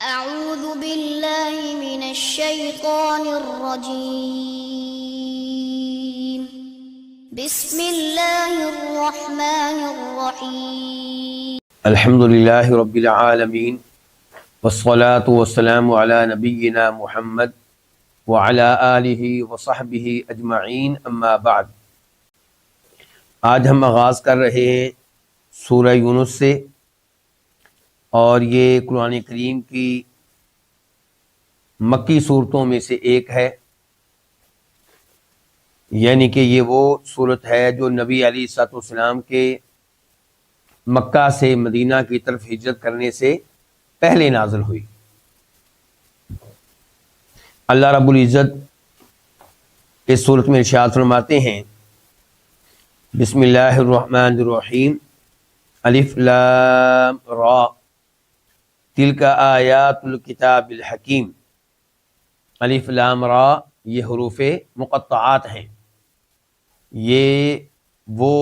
أعوذ بالله من الشيطان الرجيم بسم الله الرحمن الرحيم الحمد للہ رب العالمین والصلاة والسلام علی نبینا محمد وعلی آلہ وصحبہ اجمعین اما بعد۔ آج ہم آغاز کر رہے ہیں سورہ یونس سے، اور یہ قرآن کریم کی مکی صورتوں میں سے ایک ہے، یعنی کہ یہ وہ صورت ہے جو نبی علیہ الصلوۃ والسلام کے مکہ سے مدینہ کی طرف ہجرت کرنے سے پہلے نازل ہوئی۔ اللہ رب العزت اس صورت میں ارشاد فرماتے ہیں، بسم اللہ الرحمن الرحیم، الف لام را تلک آیات الکتاب الحکیم۔ الف لام را یہ حروف مقطعات ہیں، یہ وہ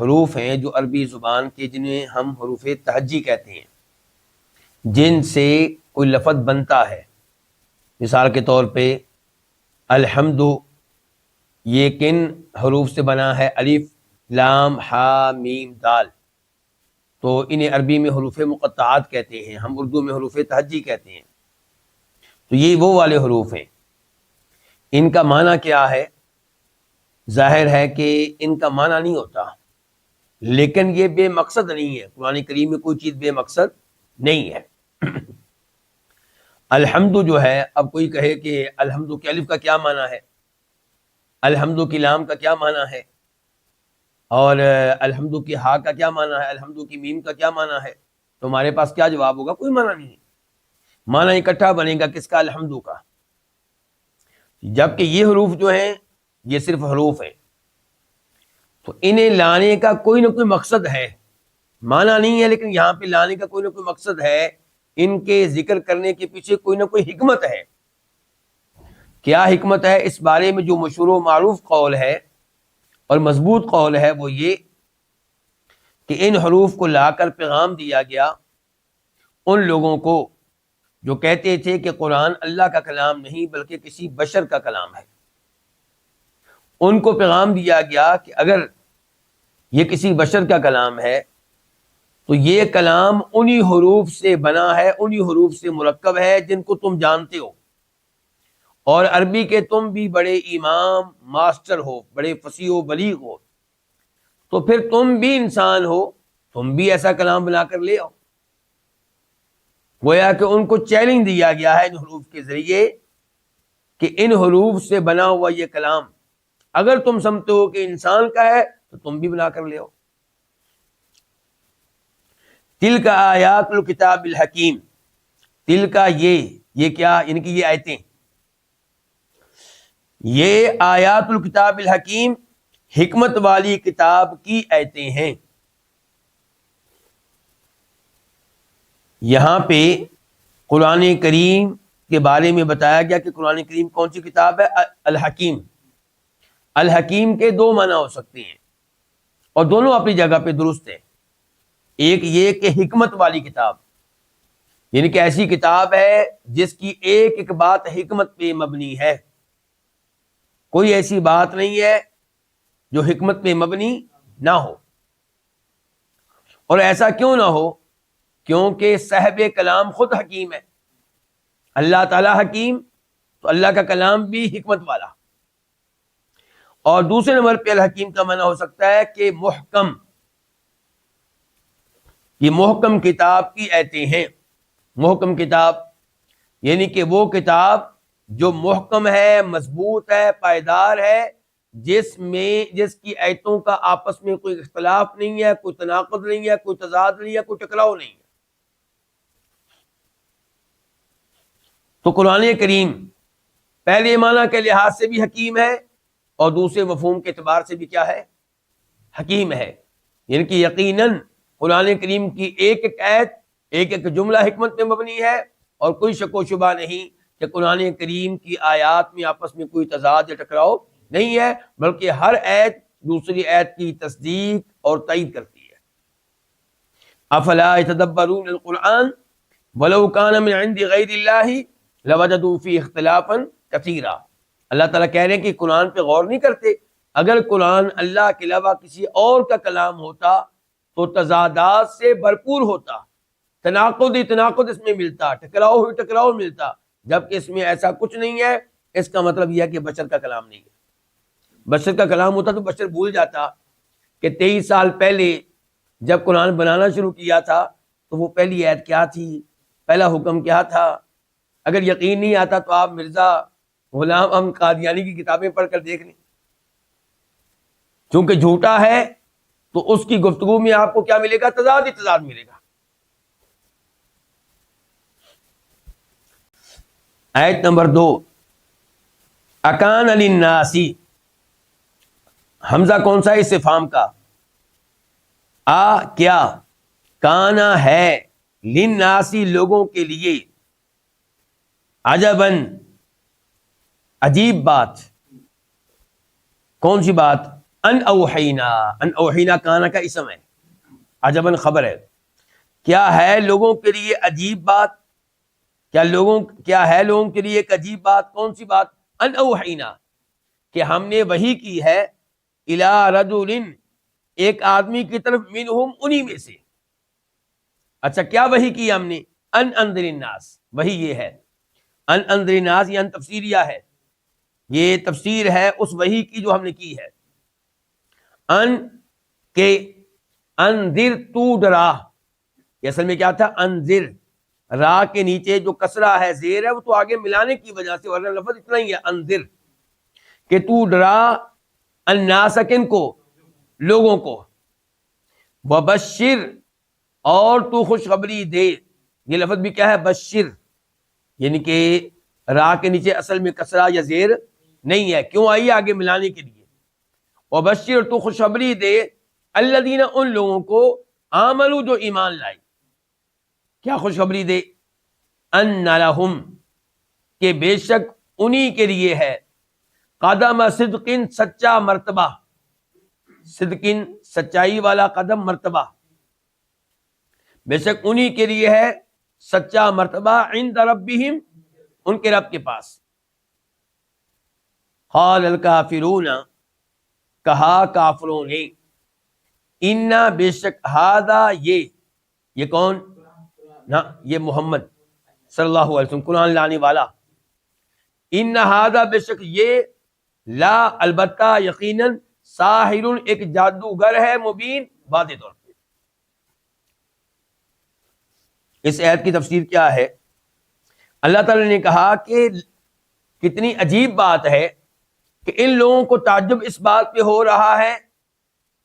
حروف ہیں جو عربی زبان کے جنہیں ہم حروف تہجی کہتے ہیں، جن سے کوئی لفظ بنتا ہے۔ مثال کے طور پہ الحمد، یہ کن حروف سے بنا ہے؟ الف لام ہا میم دال، تو انہیں عربی میں حروف مقطعات کہتے ہیں، ہم اردو میں حروف تہجی کہتے ہیں۔ تو یہ وہ والے حروف ہیں۔ ان کا معنی کیا ہے؟ ظاہر ہے کہ ان کا معنی نہیں ہوتا، لیکن یہ بے مقصد نہیں ہے۔ قرآن کریم میں کوئی چیز بے مقصد نہیں ہے۔ الحمد جو ہے، اب کوئی کہے کہ الحمد کے الف کا کیا معنی ہے، الحمد کی لام کا کیا معنی ہے، اور الحمد کی ہا کا کیا معنی ہے، الحمد کی میم کا کیا معنی ہے، تو ہمارے پاس کیا جواب ہوگا؟ کوئی معنی نہیں ہے۔ معنی اکٹھا بنے گا کس کا؟ الحمد کا۔ جبکہ یہ حروف جو ہیں یہ صرف حروف ہیں، تو انہیں لانے کا کوئی نہ کوئی مقصد ہے، معنی نہیں ہے، لیکن یہاں پہ لانے کا کوئی نہ کوئی مقصد ہے۔ ان کے ذکر کرنے کے پیچھے کوئی نہ کوئی حکمت ہے۔ کیا حکمت ہے؟ اس بارے میں جو مشہور و معروف قول ہے اور مضبوط قول ہے وہ یہ کہ ان حروف کو لا کر پیغام دیا گیا ان لوگوں کو جو کہتے تھے کہ قرآن اللہ کا کلام نہیں بلکہ کسی بشر کا کلام ہے۔ ان کو پیغام دیا گیا کہ اگر یہ کسی بشر کا کلام ہے تو یہ کلام انہی حروف سے بنا ہے، انہی حروف سے مرکب ہے جن کو تم جانتے ہو، اور عربی کے تم بھی بڑے امام ماسٹر ہو، بڑے فصیح و بلیغ ہو، تو پھر تم بھی انسان ہو، تم بھی ایسا کلام بنا کر لے آؤ۔ گویا کہ ان کو چیلنج دیا گیا ہے ان حروف کے ذریعے کہ ان حروف سے بنا ہوا یہ کلام اگر تم سمجھتے ہو کہ انسان کا ہے تو تم بھی بنا کر لے آؤ۔ تلک آیات الکتاب الحکیم، تلک یہ کیا؟ یعنی کہ یہ آیتیں، یہ آیات الکتاب الحکیم حکمت والی کتاب کی آیتیں ہیں۔ یہاں پہ قرآن کریم کے بارے میں بتایا گیا کہ قرآن کریم کون سی کتاب ہے؟ الحکیم۔ الحکیم کے دو معنی ہو سکتے ہیں، اور دونوں اپنی جگہ پہ درست ہیں۔ ایک یہ کہ حکمت والی کتاب، یعنی کہ ایسی کتاب ہے جس کی ایک ایک بات حکمت پہ مبنی ہے، کوئی ایسی بات نہیں ہے جو حکمت پہ مبنی نہ ہو۔ اور ایسا کیوں نہ ہو؟ کیونکہ صاحب کلام خود حکیم ہے، اللہ تعالی حکیم، تو اللہ کا کلام بھی حکمت والا۔ اور دوسرے نمبر پہ الحکیم کا معنی ہو سکتا ہے کہ محکم، یہ محکم کتاب کی آیتیں ہیں۔ محکم کتاب یعنی کہ وہ کتاب جو محکم ہے، مضبوط ہے، پائیدار ہے، جس کی آیتوں کا آپس میں کوئی اختلاف نہیں ہے، کوئی تناقض نہیں ہے، کوئی تضاد نہیں ہے، کوئی ٹکراؤ نہیں ہے۔ تو قرآن کریم پہلے معنی کے لحاظ سے بھی حکیم ہے، اور دوسرے مفہوم کے اعتبار سے بھی کیا ہے؟ حکیم ہے۔ یعنی کہ یقیناً قرآن کریم کی ایک ایک آیت، ایک ایک جملہ حکمت میں مبنی ہے، اور کوئی شک و شبہ نہیں کہ قرآن کریم کی آیات میں آپس میں کوئی تضاد یا ٹکراؤ نہیں ہے، بلکہ ہر آیت دوسری آیت کی تصدیق اور تائید کرتی ہے۔ افلا یتدبرون القرآن، وَلَوْ كَانَ مِنْ عِنْدِ غَيْرِ اللَّهِ لَوَجَدُوا فِيهِ اخْتِلَافًا كَثِيرًا۔ اللہ تعالیٰ کہہ رہے ہیں کہ قرآن پہ غور نہیں کرتے، اگر قرآن اللہ کے علاوہ کسی اور کا کلام ہوتا تو تضادات سے بھرپور ہوتا، تناقض ہی تناقض اس میں ملتا، ٹکراؤ ہی ٹکراؤ ملتا، جبکہ اس میں ایسا کچھ نہیں ہے۔ اس کا مطلب یہ ہے کہ بشر کا کلام نہیں ہے۔ بشر کا کلام ہوتا تو بشر بھول جاتا کہ 23 سال پہلے جب قرآن بنانا شروع کیا تھا تو وہ پہلی آیت کیا تھی، پہلا حکم کیا تھا۔ اگر یقین نہیں آتا تو آپ مرزا غلام احمد قادیانی کی کتابیں پڑھ کر دیکھ لیں، چونکہ جھوٹا ہے تو اس کی گفتگو میں آپ کو کیا ملے گا؟ تضاد ہی تضاد ملے گا۔ آیت نمبر 2، اکان للناسی، حمزہ کون سا ہے؟ استفہام کا۔ کیا، کانا ہے، للناسی لوگوں کے لیے، عجباً عجیب بات، کون سی بات؟ ان اوحینا کانا کا اسم ہے، عجباً خبر ہے۔ کیا ہے لوگوں کے لیے عجیب بات، کیا ہے لوگوں کے لیے ایک عجیب بات؟ کون سی بات؟ ان اوحینا، کہ ہم نے وحی کی ہے، الی رجل، ایک آدمی کی طرف، منہم، انہی میں سے۔ اچھا کیا وحی کی ہم نے؟ ان انذر الناس، وحی یہ ہے ان انذر الناس، یہ ان تفسیریہ ہے، یہ تفسیر ہے اس وحی کی جو ہم نے کی ہے۔ ان کے انذر، تو ڈرا، یہ اصل میں کیا تھا؟ انذر، را کے نیچے جو کسرہ ہے، زیر ہے، وہ تو آگے ملانے کی وجہ سے، ورنہ لفظ اتنا ہی ہے، انذر، کہ تو ڈرا، الناس، کن کو؟ لوگوں کو، وبشر، اور تو خوشخبری دے، یہ لفظ بھی کیا ہے؟ بشر، یعنی کہ را کے نیچے اصل میں کسرہ یا زیر نہیں ہے، کیوں آئی؟ آگے ملانے کے لیے۔ وبشر، تو خوشخبری دے، الذین، ان لوگوں کو، آمنوا، جو ایمان لائے۔ کیا خوشخبری دے؟ ان لہم، کہ بے شک انہی کے لیے ہے، قدم صدق، سچا مرتبہ، صدق، سچائی والا قدم، مرتبہ، بے شک انہی کے لیے ہے سچا مرتبہ، عند ربہم، ان کے رب کے پاس۔ قال الکافرون، کہا کافروں نے، انا، بے شک، ہذا، یہ کون؟ نا، یہ محمد صلی اللہ علیہ وسلم، قرآن لانے والا۔ ان ہذا، بے شک یہ، لا، البتہ، یقیناً، ساحر، ایک جادوگر ہے، مبین، واضح طور پہ۔ اس آیت کی تفسیر کیا ہے؟ اللہ تعالی نے کہا کہ کتنی عجیب بات ہے کہ ان لوگوں کو تعجب اس بات پہ ہو رہا ہے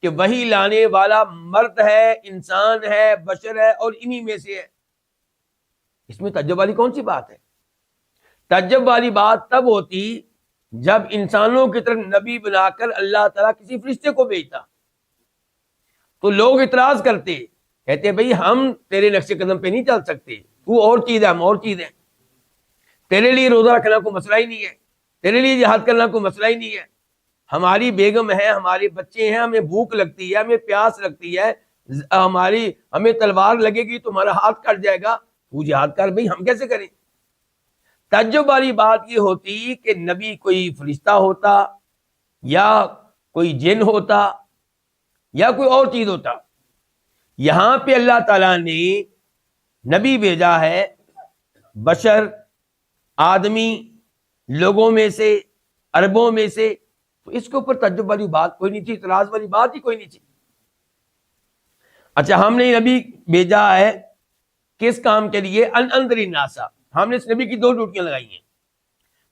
کہ وہی لانے والا مرد ہے، انسان ہے، بشر ہے، اور انہی میں سے ہے۔ اس میں تعجب والی کون سی بات ہے؟ تعجب والی بات تب ہوتی جب انسانوں کی طرف نبی بنا کر اللہ تعالیٰ کسی فرشتے کو بھیجتا تو لوگ اعتراض کرتے، کہتے بھئی ہم تیرے نقش قدم پہ نہیں چل سکتے، تو اور چیز ہے، ہم اور چیز ہیں، تیرے لیے روزہ رکھنا کوئی مسئلہ ہی نہیں ہے، تیرے لیے جہاد کرنا کوئی مسئلہ ہی نہیں ہے، ہماری بیگم ہے، ہمارے بچے ہیں، ہمیں بھوک لگتی ہے، ہمیں پیاس لگتی ہے، ہمیں تلوار لگے گی تو ہمارا ہاتھ کٹ جائے گا، تو جہاد کر، بھئی ہم کیسے کریں؟ تعجب والی بات یہ ہوتی کہ نبی کوئی فرشتہ ہوتا یا کوئی جن ہوتا یا کوئی اور چیز ہوتا۔ یہاں پہ اللہ تعالیٰ نے نبی بھیجا ہے، بشر، آدمی، لوگوں میں سے، عربوں میں سے، تو اس کے اوپر تعجب والی بات کوئی نہیں تھی، اعتراض والی بات ہی کوئی نہیں تھی۔ اچھا ہم نے نبی بھیجا ہے کس کام کے لیے؟ ان انذر الناس، ہم نے اس نبی کی 2 ڈیوٹیاں لگائی ہیں۔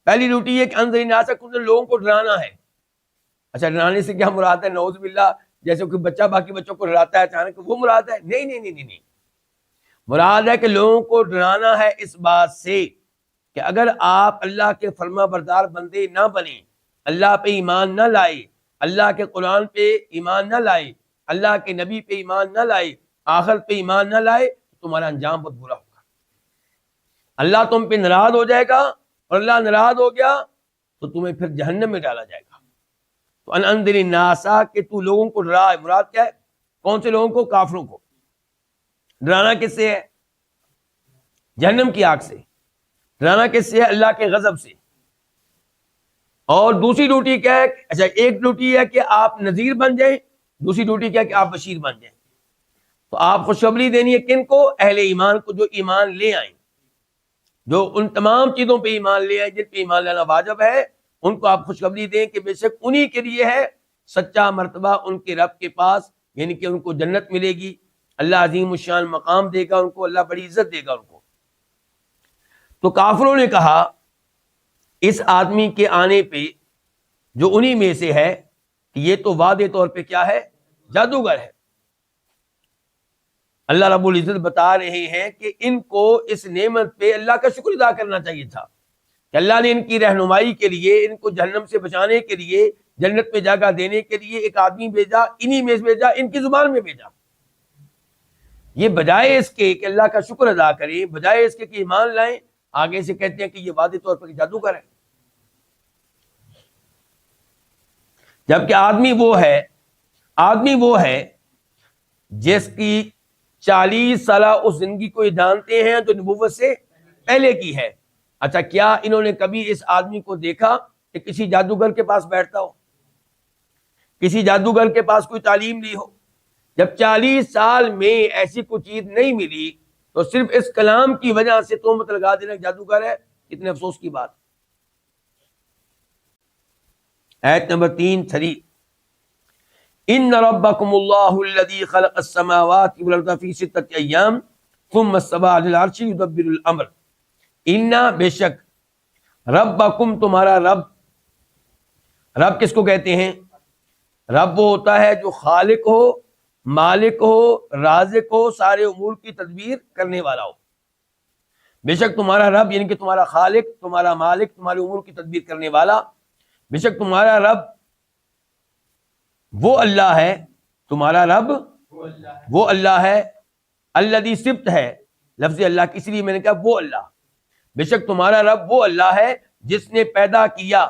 پہلی ڈیوٹی ہے کہ انذر الناس، کچھ لوگوں کو ڈرانا ہے۔ اچھا ڈرانے سے کیا مراد ہے؟ نعوذ باللہ، جیسے کوئی بچہ باقی بچوں کو ڈراتا ہے اچانک، وہ مراد ہے؟ نہیں نہیں نہیں نہیں، مراد ہے کہ لوگوں کو ڈرانا ہے اس بات سے کہ اگر آپ اللہ کے فرما بردار بندے نہ بنیں، اللہ پہ ایمان نہ لائے، اللہ کے قرآن پہ ایمان نہ لائے، اللہ کے نبی پہ ایمان نہ لائے، آخرت پہ ایمان نہ لائے، تو تمہارا انجام بہت برا ہوگا۔ اللہ تم پہ ناراض ہو جائے گا، اور اللہ ناراض ہو گیا تو تمہیں پھر جہنم میں ڈالا جائے گا۔ تو ان انذر الناس، کہ تو لوگوں کو ڈرا ہے، مراد کیا ہے؟ کون سے لوگوں کو؟ کافروں کو۔ ڈرانا کس سے ہے؟ جہنم کی آگ سے. ڈرانا کس سے ہے؟ اللہ کے غضب سے. اور دوسری ڈیوٹی کیا ہے؟ اچھا ایک ڈیوٹی ہے کہ آپ نذیر بن جائیں، دوسری ڈیوٹی کیا ہے کہ آپ بشیر بن جائیں. تو آپ خوشخبری دینی ہے کن کو؟ اہل ایمان کو، جو ایمان لے آئیں، جو ان تمام چیزوں پہ ایمان لے آئیں جن پہ ایمان لانا واجب ہے. ان کو آپ خوشخبری دیں کہ بے شک انہی کے لیے ہے سچا مرتبہ ان کے رب کے پاس، یعنی کہ ان کو جنت ملے گی، اللہ عظیم الشان مقام دے گا ان کو، اللہ بڑی عزت دے گا ان کو. تو کافروں نے کہا اس آدمی کے آنے پہ جو انہی میں سے ہے کہ یہ تو واضح طور پہ کیا ہے؟ جادوگر ہے. اللہ رب العزت بتا رہے ہیں کہ ان کو اس نعمت پہ اللہ کا شکر ادا کرنا چاہیے تھا کہ اللہ نے ان کی رہنمائی کے لیے، ان کو جہنم سے بچانے کے لیے، جنت میں جگہ دینے کے لیے ایک آدمی بھیجا، انہی میں بھیجا، ان کی زبان میں بھیجا. یہ بجائے اس کے کہ اللہ کا شکر ادا کریں، بجائے اس کے کہ ایمان لائیں، آگے سے کہتے ہیں کہ یہ واضح طور پر جادوگر ہے. جبکہ آدمی وہ ہے جس کی 40 سالہ اس زندگی کو یہ جانتے ہیں جو نبوت سے پہلے کی ہے. اچھا کیا انہوں نے کبھی اس آدمی کو دیکھا کہ کسی جادوگر کے پاس بیٹھتا ہو، کسی جادوگر کے پاس کوئی تعلیم لی ہو؟ جب 40 سال میں ایسی کوئی چیز نہیں ملی تو صرف اس کلام کی وجہ سے تہمت لگا دینا جادوگر ہے، اتنے افسوس کی بات. آیت نمبر 3 ان ربکم اللہ الذی خلق السماوات والارض فی 6 ایام ثم استوى علی العرش یدبر الامر. ان بے شک، ربکم تمہارا رب کس کو کہتے ہیں؟ رب وہ ہوتا ہے جو خالق ہو، مالک ہو، رازق ہو، سارے امور کی تدبیر کرنے والا ہو. بے شک تمہارا رب، یعنی کہ تمہارا خالق، تمہارا مالک، تمہارے امور کی تدبیر کرنے والا، بے شک تمہارا رب وہ اللہ ہے، تمہارا رب وہ اللہ ہے. الذی صفت ہے لفظ اللہ کی، اس لیے میں نے کہا وہ اللہ. بے شک تمہارا رب وہ اللہ ہے جس نے پیدا کیا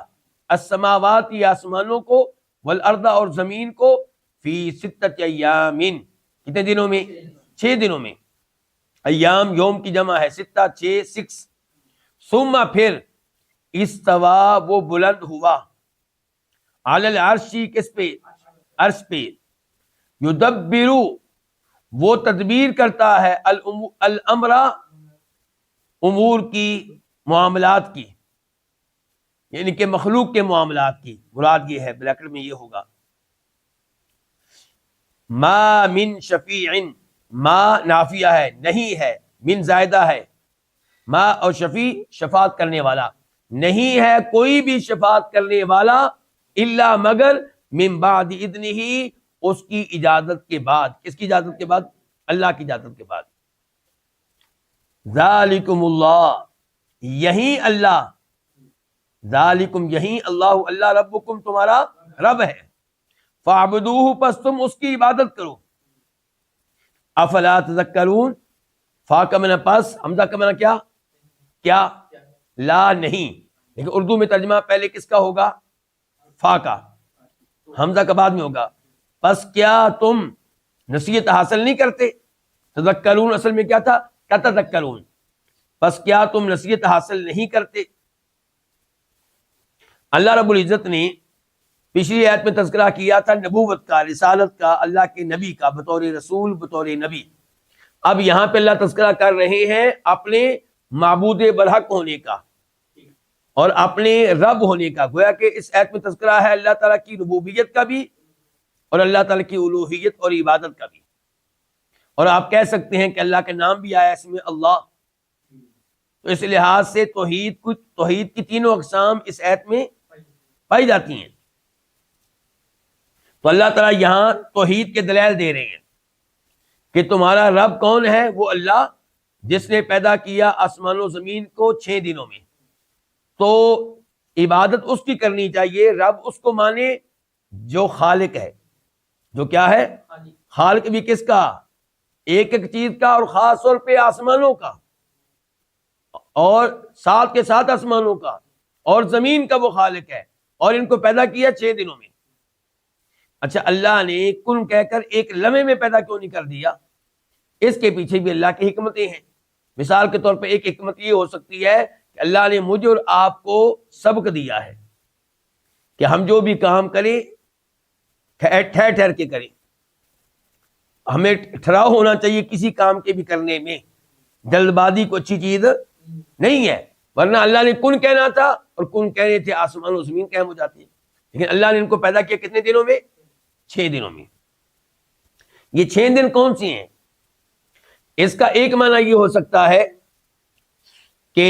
السماوات، یہ آسمانوں کو، والارض اور زمین کو، فی 6 ایام، کتنے دنوں میں؟ 6 دنوں میں. ایام یوم کی جمع ہے، 6 ثم پھر استوا وہ بلند ہوا، علی العرش کس پہ؟ عرش پہ. یدبر وہ تدبیر کرتا ہے، الامر امور کی، معاملات کی، یعنی کہ مخلوق کے معاملات کی. مراد یہ ہے، بریکٹ میں یہ ہوگا ما من شفیع، ما نافیہ ہے، نہیں ہے، من زائدہ ہے، ما اور شفیع شفاعت کرنے والا، نہیں ہے کوئی بھی شفاعت کرنے والا الا مگر من بعد اذنہ، اس کی اجازت کے بعد. کس کی اجازت کے بعد؟ اللہ کی اجازت کے بعد. ذالکم اللہ، یہی اللہ، ذالکم یہی اللہ، اللہ ربکم تمہارا رب ہے، فاعبدوہ پس تم اس کی عبادت کرو. افلا تذکرون، فا کا معنی پس، حمزہ کا معنی کیا؟ لا نہیں. لیکن اردو میں ترجمہ پہلے کس کا ہوگا؟ فا کا، حمزہ کا بعد میں ہوگا. پس کیا تم نصیحت حاصل نہیں کرتے؟ تذکرون اصل میں کیا تھا؟ تتذکرون. پس کیا تم نصیحت حاصل نہیں کرتے؟ اللہ رب العزت نے پچھلی آیت میں تذکرہ کیا تھا نبوت کا، رسالت کا، اللہ کے نبی کا، بطور رسول، بطور نبی. اب یہاں پہ اللہ تذکرہ کر رہے ہیں اپنے معبود برحق ہونے کا اور اپنے رب ہونے کا. گویا کہ اس آیت میں تذکرہ ہے اللہ تعالیٰ کی ربوبیت کا بھی اور اللہ تعالیٰ کی الوہیت اور عبادت کا بھی. اور آپ کہہ سکتے ہیں کہ اللہ کا نام بھی آیا اس میں اللہ. تو اس لحاظ سے توحید کی تینوں اقسام اس آیت میں پائی جاتی ہیں. تو اللہ تعالیٰ یہاں توحید کے دلائل دے رہے ہیں کہ تمہارا رب کون ہے؟ وہ اللہ جس نے پیدا کیا آسمان و زمین کو 6 دنوں میں. تو عبادت اس کی کرنی چاہیے، رب اس کو مانے جو خالق ہے. جو کیا ہے؟ خالق بھی کس کا؟ ایک ایک چیز کا، اور خاص طور پہ آسمانوں کا، اور ساتھ کے ساتھ آسمانوں کا اور زمین کا وہ خالق ہے، اور ان کو پیدا کیا 6 دنوں میں. اچھا اللہ نے کن کہہ کر ایک لمحے میں پیدا کیوں نہیں کر دیا؟ اس کے پیچھے بھی اللہ کی حکمتیں ہیں. مثال کے طور پہ ایک حکمت یہ ہو سکتی ہے کہ اللہ نے مجھے اور آپ کو سبق دیا ہے کہ ہم جو بھی کام کریں ٹھہر ٹھہر کے کریں. ہمیں ٹھہراؤ ہونا چاہیے کسی کام کے بھی کرنے میں. جلد بازی کو اچھی چیز نہیں ہے، ورنہ اللہ نے کن کہنا تھا اور کن کہنے تھے آسمان و زمین قائم ہو جاتی ہیں. لیکن اللہ نے ان کو پیدا کیا کتنے دنوں میں؟ 6 دنوں میں. یہ 6 دن کون سی ہیں؟ اس کا ایک معنی یہ ہو سکتا ہے کہ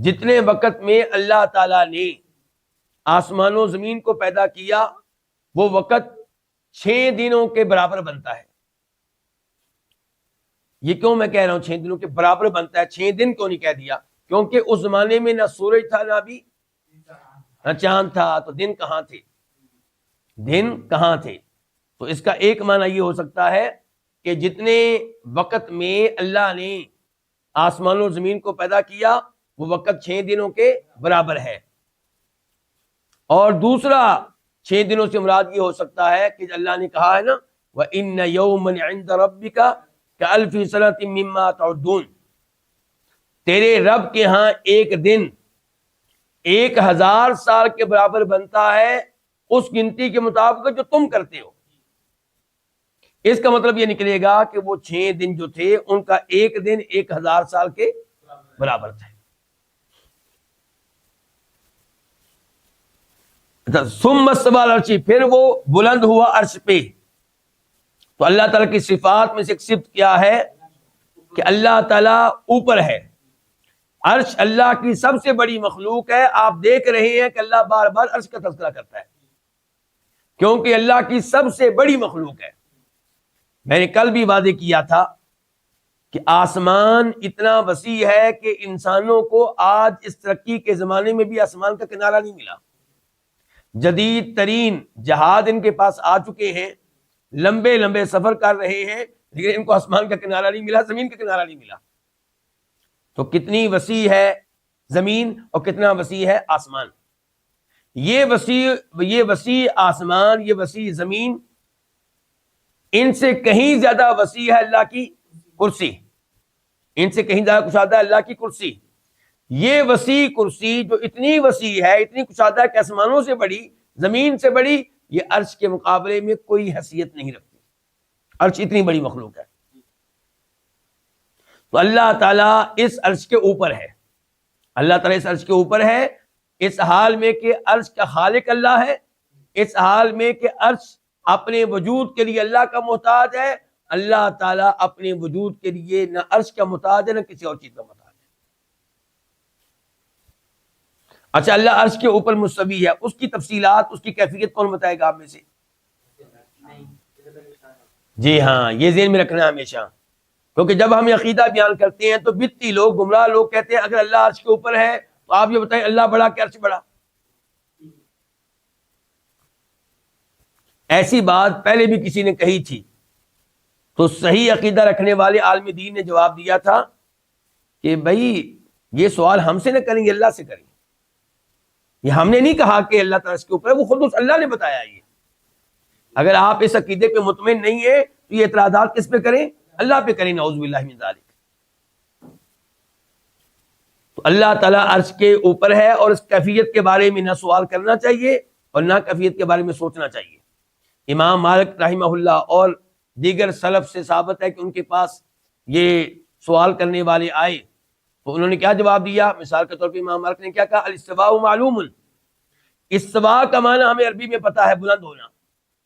جتنے وقت میں اللہ تعالی نے آسمان و زمین کو پیدا کیا وہ وقت 6 دنوں کے برابر بنتا ہے. یہ کیوں میں کہہ رہا ہوں 6 دنوں کے برابر بنتا ہے؟ 6 دن کیوں نہیں کہہ دیا؟ کیونکہ اس زمانے میں نہ سورج تھا نہ بھی نہ چاند تھا، تو دن کہاں تھے؟ دن کہاں تھے؟ تو اس کا ایک معنی یہ ہو سکتا ہے کہ جتنے وقت میں اللہ نے آسمان و زمین کو پیدا کیا وہ وقت 6 دنوں کے برابر ہے. اور دوسرا 6 دنوں سے مراد یہ ہو سکتا ہے کہ اللہ نے کہا ہے نا وَإِنَّ يَوْمًا عِندَ رَبِّكَ كَأَلْفِ سَنَةٍ مِّمَّا تَعُدُّونَ، تیرے رب کے ہاں ایک دن 1000 سال کے برابر بنتا ہے اس گنتی کے مطابق جو تم کرتے ہو. اس کا مطلب یہ نکلے گا کہ وہ 6 دن جو تھے ان کا ایک دن 1000 سال کے برابر تھے. ثم استوى على العرش، پھر وہ بلند ہوا عرش پہ. تو اللہ تعالیٰ کی صفات میں سے ایک صفت کیا ہے کہ اللہ تعالیٰ اوپر ہے. عرش اللہ کی سب سے بڑی مخلوق ہے. آپ دیکھ رہے ہیں کہ اللہ بار بار عرش کا تذکرہ کرتا ہے کیونکہ اللہ کی سب سے بڑی مخلوق ہے. میں نے کل بھی وعدے کیا تھا کہ آسمان اتنا وسیع ہے کہ انسانوں کو آج اس ترقی کے زمانے میں بھی آسمان کا کنارہ نہیں ملا. جدید ترین جہاز ان کے پاس آ چکے ہیں، لمبے لمبے سفر کر رہے ہیں، لیکن ان کو آسمان کا کنارہ نہیں ملا، زمین کا کنارہ نہیں ملا. تو کتنی وسیع ہے زمین اور کتنا وسیع ہے آسمان. یہ وسیع آسمان، یہ وسیع زمین، ان سے کہیں زیادہ وسیع ہے اللہ کی کرسی. ان سے کہیں زیادہ کشادہ ہے اللہ کی کرسی. یہ وسیع کرسی جو اتنی وسیع ہے، اتنی کشادہ ہے کہ آسمانوں سے بڑی، زمین سے بڑی، یہ عرش کے مقابلے میں کوئی حیثیت نہیں رکھتی. عرش اتنی بڑی مخلوق ہے. تو اللہ تعالیٰ اس عرش کے اوپر ہے. اللہ تعالیٰ اس عرش کے اوپر ہے، اس حال میں کہ عرش کا خالق اللہ ہے، اس حال میں کہ عرش اپنے وجود کے لیے اللہ کا محتاج ہے. اللہ تعالیٰ اپنے وجود کے لیے نہ عرش کا محتاج ہے نہ کسی اور چیز کا محتاج ہے. اچھا، اللہ عرش کے اوپر مستوی ہے، اس کی تفصیلات، اس کی کیفیت کون بتائے گا آپ میں سے؟ جی ہاں، یہ ذہن میں رکھنا ہے ہمیشہ، کیونکہ جب ہم عقیدہ بیان کرتے ہیں تو بدتی لوگ، گمراہ لوگ کہتے ہیں اگر اللہ عرش کے اوپر ہے تو آپ یہ بتائیں اللہ بڑا کہ عرش بڑا؟ ایسی بات پہلے بھی کسی نے کہی تھی تو صحیح عقیدہ رکھنے والے عالم دین نے جواب دیا تھا کہ بھائی یہ سوال ہم سے نہ کریں گے، اللہ سے کریں. یہ ہم نے نہیں کہا کہ اللہ تعالیٰ اس کے اوپر ہے، وہ خود اس اللہ نے بتایا. یہ اگر آپ اس عقیدے پہ مطمئن نہیں ہیں تو یہ اعتراضات کس پہ کریں؟ اللہ پہ کریں. نعوذ باللہ من ذالک. تو اللہ تعالیٰ عرش کے اوپر ہے اور اس کیفیت کے بارے میں نہ سوال کرنا چاہیے اور نہ کیفیت کے بارے میں سوچنا چاہیے. امام مالک رحمہ اللہ اور دیگر سلف سے ثابت ہے کہ ان کے پاس یہ سوال کرنے والے آئے تو انہوں نے کیا جواب دیا؟ مثال کے طور پہ امام مالک نے کیا کہا؟ الاستواء معلوم، استواء کا معنی ہمیں عربی میں پتا ہے بلند ہونا،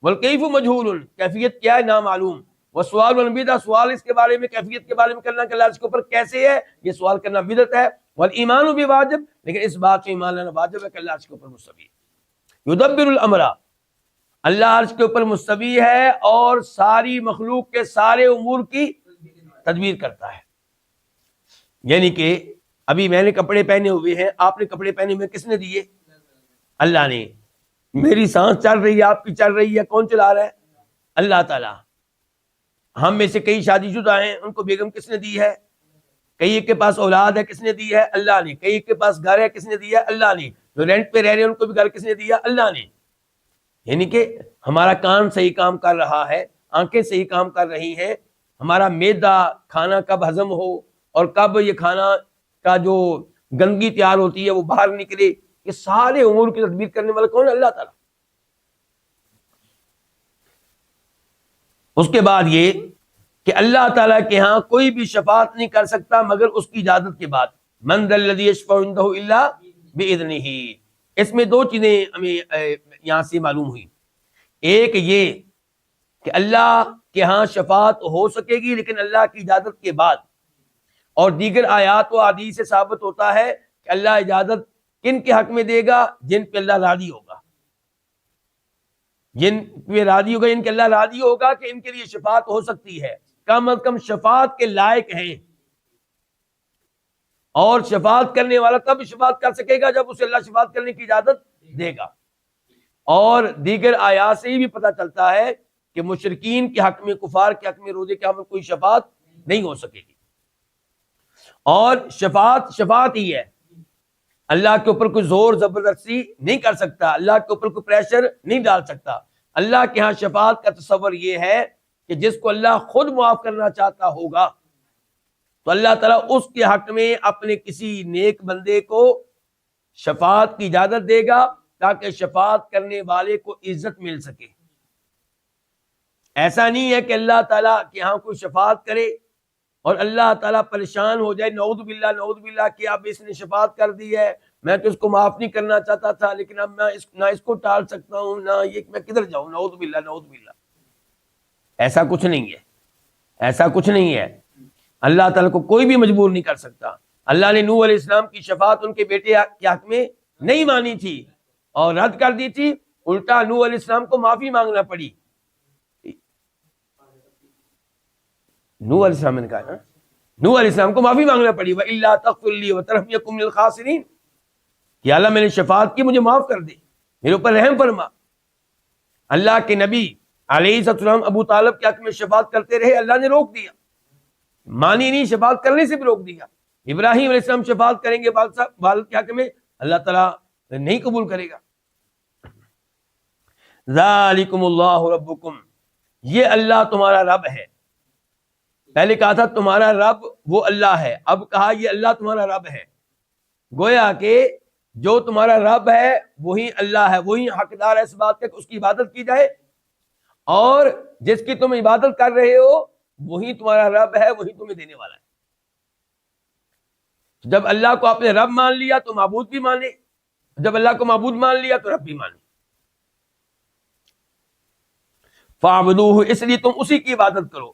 والکیف مجہول، کیفیت کیا ہے نامعلوم، والسؤال والبدعہ، سوال اس کے بارے میں کیفیت کے بارے میں کرنا کہ اللہ اس کے اوپر کیسے ہے، یہ سوال کرنا بدعت ہے. والایمان بواجب، لیکن اس بات سے ایمان لانا واجب ہے کہ اللہ اس کے اوپر مستوی ہے. یدبر الامر، اللہ عرش کے اوپر مستوی ہے اور ساری مخلوق کے سارے امور کی تدبیر کرتا ہے. یعنی کہ ابھی میں نے کپڑے پہنے ہوئے ہیں، آپ نے کپڑے پہنے ہوئے، کس نے دیے؟ اللہ نے. میری سانس چل رہی ہے، آپ کی چل رہی ہے، کون چلا رہا ہے؟ اللہ تعالیٰ. ہم میں سے کئی شادی شدہ ہیں، ان کو بیگم کس نے دی ہے؟ کئی کے پاس اولاد ہے، کس نے دی ہے؟ اللہ نے. کئی کے پاس گھر ہے، کس نے دیا ہے؟ اللہ نے. جو رینٹ پہ رہ رہے ہیں ان کو بھی گھر کس نے دیا؟ اللہ نے. یعنی کہ ہمارا کان صحیح کام کر رہا ہے، آنکھیں صحیح کام کر رہی ہیں، ہمارا معدہ کھانا کب ہضم ہو، اور کب یہ کھانا کا جو گندگی تیار ہوتی ہے وہ باہر نکلے، یہ سارے امور کی تدبیر کرنے والا کون ہے؟ اللہ تعالیٰ۔ اس کے بعد یہ کہ اللہ تعالیٰ کے ہاں کوئی بھی شفاعت نہیں کر سکتا مگر اس کی اجازت کے بعد۔ من ذا الذی یشفع عنده الا باذنہ۔ اس میں دو چیزیں ہمیں یہاں سے معلوم ہوئی۔ ایک یہ کہ اللہ کے ہاں شفاعت ہو سکے گی لیکن اللہ کی اجازت کے بعد، اور دیگر آیات و احادیث سے ثابت ہوتا ہے کہ اللہ اجازت کن کے حق میں دے گا؟ جن پہ اللہ راضی ہوگا، جن پہ راضی ہوگا، ان کے اللہ راضی ہوگا کہ ان کے لیے شفاعت ہو سکتی ہے، کم از کم شفاعت کے لائق ہیں۔ اور شفاعت کرنے والا تب شفاعت کر سکے گا جب اسے اللہ شفاعت کرنے کی اجازت دے گا۔ اور دیگر آیات سے یہ بھی پتہ چلتا ہے کہ مشرکین کے حق میں، کفار کے حق میں روز قیامت کوئی شفاعت نہیں ہو سکے گی۔ اور شفاعت ہی ہے، اللہ کے اوپر کوئی زور زبردستی نہیں کر سکتا، اللہ کے اوپر کوئی پریشر نہیں ڈال سکتا۔ اللہ کے ہاں شفاعت کا تصور یہ ہے کہ جس کو اللہ خود معاف کرنا چاہتا ہوگا تو اللہ تعالیٰ اس کے حق میں اپنے کسی نیک بندے کو شفاعت کی اجازت دے گا تاکہ شفاعت کرنے والے کو عزت مل سکے۔ ایسا نہیں ہے کہ اللہ تعالیٰ کے ہاں کوئی شفاعت کرے اور اللہ تعالیٰ پریشان ہو جائے، نعوذ باللہ کہ اب اس نے شفاعت کر دی ہے، میں تو اس کو معاف نہیں کرنا چاہتا تھا لیکن اب میں نہ اس کو ٹال سکتا ہوں، نہ یہ میں کدھر جاؤں، نعوذ باللہ۔ ایسا کچھ نہیں ہے، ایسا کچھ نہیں ہے۔ اللہ تعالیٰ کو کوئی بھی مجبور نہیں کر سکتا۔ اللہ نے نوح علیہ السلام کی شفاعت ان کے بیٹے کے حق میں نہیں مانی تھی اور رد کر دی تھی، الٹا نوح علیہ السلام کو معافی مانگنا پڑی۔ نوح علیہ السلام نے کہا نا، نوح علیہ السلام کو معافی مانگنا پڑی، وَإِلَّا تَغْفِرْ لِي وَتَرْحَمْنِي أَكُن مِّنَ الْخَاسِرِينَ، کہ اللہ میں نے شفاعت کی، مجھے معاف کر دے، میرے اوپر رحم فرما۔ اللہ کے نبی علیہ السلام ابو طالب کے حق میں شفاعت کرتے رہے، اللہ نے روک دیا، مانی نہیں، شفاعت کرنے سے بھی روک دیا۔ ابراہیم علیہ السلام شفاعت کریں گے والد کے حق میں، اللہ تعالیٰ نہیں قبول کرے گا۔ ذالکم اللہ ربکم، یہ اللہ تمہارا رب ہے۔ پہلے کہا تھا تمہارا رب وہ اللہ ہے، اب کہا یہ اللہ تمہارا رب ہے۔ گویا کہ جو تمہارا رب ہے وہی اللہ ہے، وہی حقدار ہے اس بات کا کہ اس کی عبادت کی جائے، اور جس کی تم عبادت کر رہے ہو وہی تمہارا رب ہے، وہی تمہیں دینے والا ہے۔ جب اللہ کو آپ نے رب مان لیا تو معبود بھی مانے، جب اللہ کو معبود مان لیا تو رب بھی مانے۔ فَاعْبُدُوهُ، اس لیے تم اسی کی عبادت کرو۔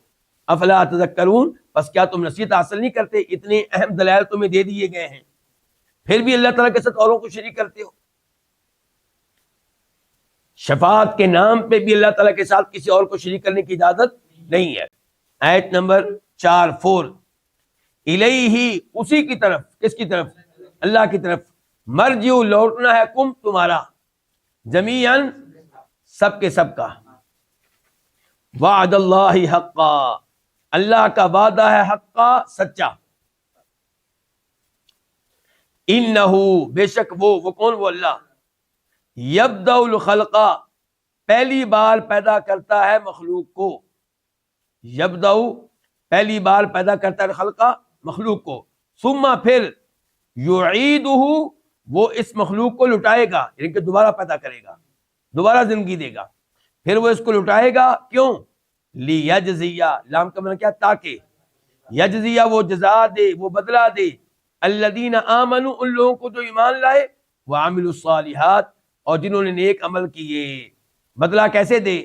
افلا تذکرون، بس کیا تم نصیحت حاصل نہیں کرتے؟ اتنے اہم دلائل تمہیں دے دیے گئے ہیں، پھر بھی اللہ تعالیٰ کے ساتھ اوروں کو شریک کرتے ہو۔ شفاعت کے نام پہ بھی اللہ تعالیٰ کے ساتھ کسی اور کو شریک کرنے کی اجازت نہیں ہے۔ آیت نمبر 4 الیہ، اسی کی طرف، کس کی طرف؟ اللہ کی طرف، مرجعو، لوٹنا ہے، کم، تمہارا، جمیعاً، سب کے سب کا۔ وعد اللہ حقا، اللہ کا وعدہ ہے حقا، سچا۔ انہو، بے شک وہ کون؟ وہ اللہ، یبدأ الخلق، پہلی بار پیدا کرتا ہے مخلوق کو، یبدأ، پہلی بار پیدا کرتا ہے خلقہ، مخلوق کو، ثم، پھر، یعیدہ، وہ اس مخلوق کو لٹائے گا، یعنی کہ دوبارہ پیدا کرے گا، دوبارہ زندگی دے گا، پھر وہ اس کو لٹائے گا، کیوں؟ لیجزیہ، لام کا معنی کیا؟ تاکہ، یجزیہ، وہ جزا دے، وہ بدلہ دے، الذین آمنوا، ان لوگوں کو جو ایمان لائے، وعملوا الصالحات، اور جنہوں نے نیک عمل کیے۔ بدلہ کیسے دے؟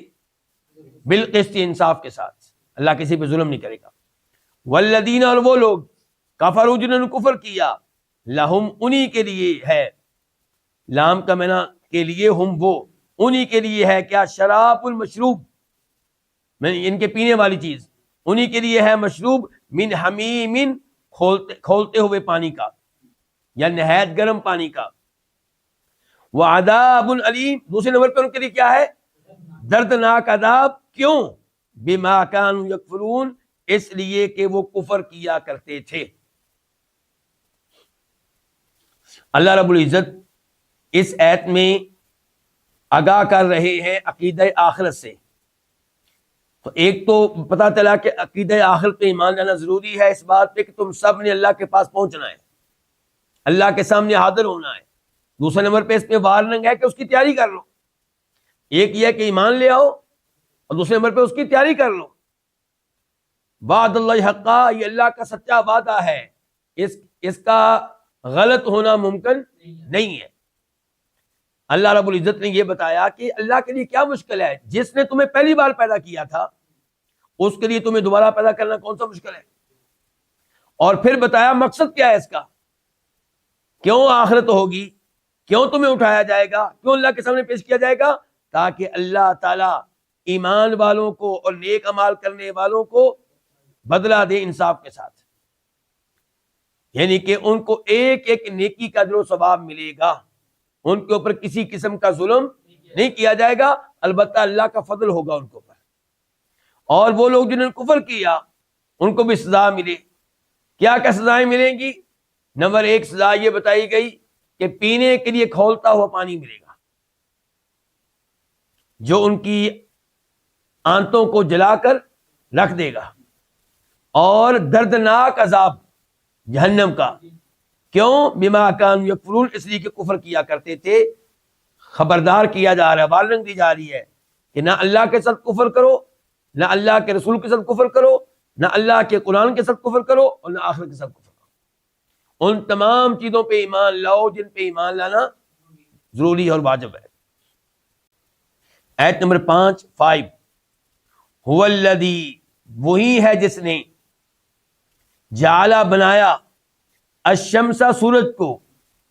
بالقسط، انصاف کے ساتھ، اللہ کسی پہ ظلم نہیں کرے گا۔ والذین، اور وہ لوگ، کفروا، جنہوں نے کفر کیا، لہم، انہی کے لیے ہے، لام کا معنی کے لیے، ہم، وہ، انہی کے لیے ہے کیا؟ شراب المشروب، ان کے پینے والی چیز، انہی کے لیے ہے مشروب، من حمیم، کھولتے ہوئے پانی کا یا نہایت گرم پانی کا، وعذاب علیم، دوسرے نمبر پہ ان کے لیے کیا ہے؟ دردناک عذاب، کیوں؟ بما کانوا یکفرون، اس لیے کہ وہ کفر کیا کرتے تھے۔ اللہ رب العزت اس آیت میں آگاہ کر رہے ہیں عقیدہ آخرت سے تو ایک تو پتا چلا کہ عقیدہ آخرت پہ ایمان لانا ضروری ہے، اس بات پہ کہ تم سب نے اللہ کے پاس پہنچنا ہے، اللہ کے سامنے حاضر ہونا ہے۔ دوسرے نمبر پہ اس پہ وارننگ ہے کہ اس کی تیاری کر لو۔ ایک یہ کہ ایمان لے آؤ، اور دوسرے نمبر پہ اس کی تیاری کر لو۔ وعد اللہ حقا، یہ اللہ کا سچا وعدہ ہے، اس کا غلط ہونا ممکن نہیں ہے۔ اللہ رب العزت نے یہ بتایا کہ اللہ کے لیے کیا مشکل ہے، جس نے تمہیں پہلی بار پیدا کیا تھا اس کے لیے تمہیں دوبارہ پیدا کرنا کون سا مشکل ہے۔ اور پھر بتایا مقصد کیا ہے اس کا، کیوں آخرت ہوگی، کیوں تمہیں اٹھایا جائے گا، کیوں اللہ کے سامنے پیش کیا جائے گا، تاکہ اللہ تعالی ایمان والوں کو اور نیک اعمال کرنے والوں کو بدلہ دے انصاف کے ساتھ، یعنی کہ ان کو ایک ایک نیکی کا اجر و ثواب ملے گا، ان کے اوپر کسی قسم کا ظلم نہیں کیا جائے گا، البتہ اللہ کا فضل ہوگا ان کے اوپر۔ اور وہ لوگ جنہوں نے کفر کیا ان کو بھی سزا ملے۔ کیا کیا سزائیں ملیں گی؟ نمبر ایک سزا یہ بتائی گئی کہ پینے کے لیے کھولتا ہوا پانی ملے گا، جو ان کی آنتوں کو جلا کر رکھ دے گا۔ اور دردناک عذاب جہنم کا، کیوں؟ بما کانوا یکفرون، اس لیے کہ کفر کیا کرتے تھے۔ خبردار کیا جا رہا ہے، وارننگ دی جا رہی ہے کہ نہ اللہ کے ساتھ کفر کرو، نہ اللہ کے رسول کے ساتھ کفر کرو، نہ اللہ کے قرآن کے ساتھ کفر کرو، اور نہ آخرت کے ساتھ کفر کرو۔ ان تمام چیزوں پہ ایمان لاؤ جن پہ ایمان لانا ضروری اور واجب ہے۔ آیت نمبر 5 هو الذی، وہی ہے جس نے جعل، بنایا، الشمس، سورج کو،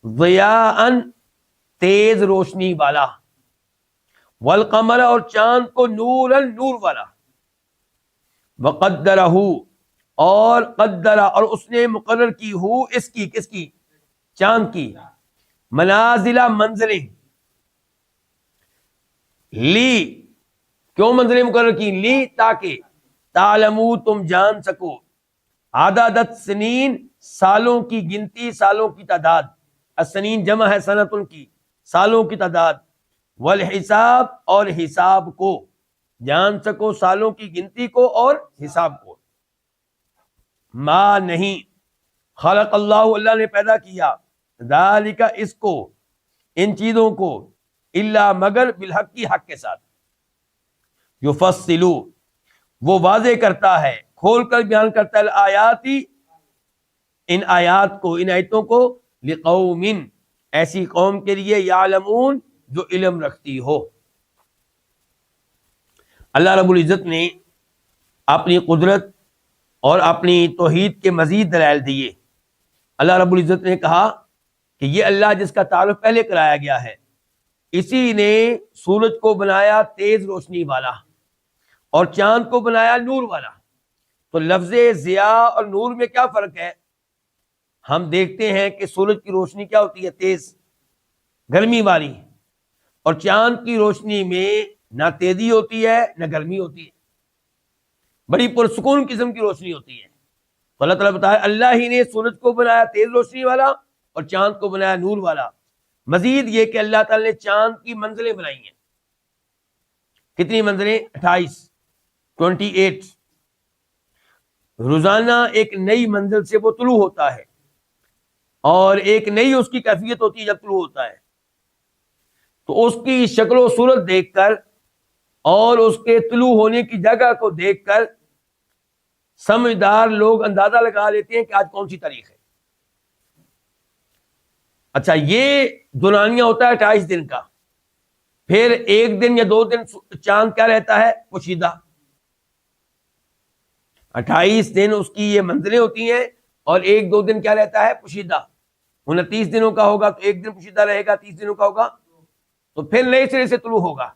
ضیاء، تیز روشنی والا، والقمر، اور چاند کو، نورا، نور والا، وقدرہ، اور قدر، اور اس نے مقرر کی، ہو، اس کی، کس کی؟ چاند کی، منازل، منزلیں، لی، کیوں منزلیں مقرر کی؟ لی، تاکہ، تعلمو، تم جان سکو، عدد سنین، سالوں کی گنتی، سالوں کی تعداد، السنین جمع ہے سنتن کی، سالوں کی تعداد، والحساب، اور حساب کو جان سکو، سالوں کی گنتی کو اور حساب کو۔ ما، نہیں، خلق اللہ، اللہ نے پیدا کیا، ذالک، اس کو، ان چیزوں کو، الا، مگر، بالحق، کی حق کے ساتھ، یفصلو، وہ واضح کرتا ہے، کھول کر بیان کرتا ہے، الآیاتی، ان آیات کو، ان آیتوں کو، لقوم، ایسی قوم کے لیے، یعلمون، جو علم رکھتی ہو۔ اللہ رب العزت نے اپنی قدرت اور اپنی توحید کے مزید دلائل دیے۔ اللہ رب العزت نے کہا کہ یہ اللہ جس کا تعارف پہلے کرایا گیا ہے، اسی نے سورج کو بنایا تیز روشنی والا، اور چاند کو بنایا نور والا۔ تو لفظ ضیاء اور نور میں کیا فرق ہے؟ ہم دیکھتے ہیں کہ سورج کی روشنی کیا ہوتی ہے؟ تیز، گرمی والی، اور چاند کی روشنی میں نہ تیزی ہوتی ہے نہ گرمی ہوتی ہے، بڑی پرسکون قسم کی روشنی ہوتی ہے۔ تو اللہ تعالیٰ بتایا اللہ ہی نے سورج کو بنایا تیز روشنی والا اور چاند کو بنایا نور والا۔ مزید یہ کہ اللہ تعالیٰ نے چاند کی منزلیں بنائی ہیں۔ کتنی منزلیں؟ 28۔ روزانہ ایک نئی منزل سے وہ طلوع ہوتا ہے، اور ایک نئی اس کی کیفیت ہوتی ہے جب طلوع ہوتا ہے۔ تو اس کی شکل و صورت دیکھ کر اور اس کے طلوع ہونے کی جگہ کو دیکھ کر سمجھدار لوگ اندازہ لگا لیتے ہیں کہ آج کون سی تاریخ ہے۔ اچھا، یہ دورانیہ ہوتا ہے 28 دن کا، پھر ایک دن یا 2 دن چاند کیا رہتا ہے؟ پوشیدہ۔ 28 دن اس کی یہ منزلیں ہوتی ہیں، اور 1-2 دن کیا رہتا ہے؟ پوشیدہ۔ 29 دنوں کا ہوگا تو 1 دن پوشیدہ رہے گا، 30 دنوں کا ہوگا تو پھر نئے سرے سے طلوع ہوگا،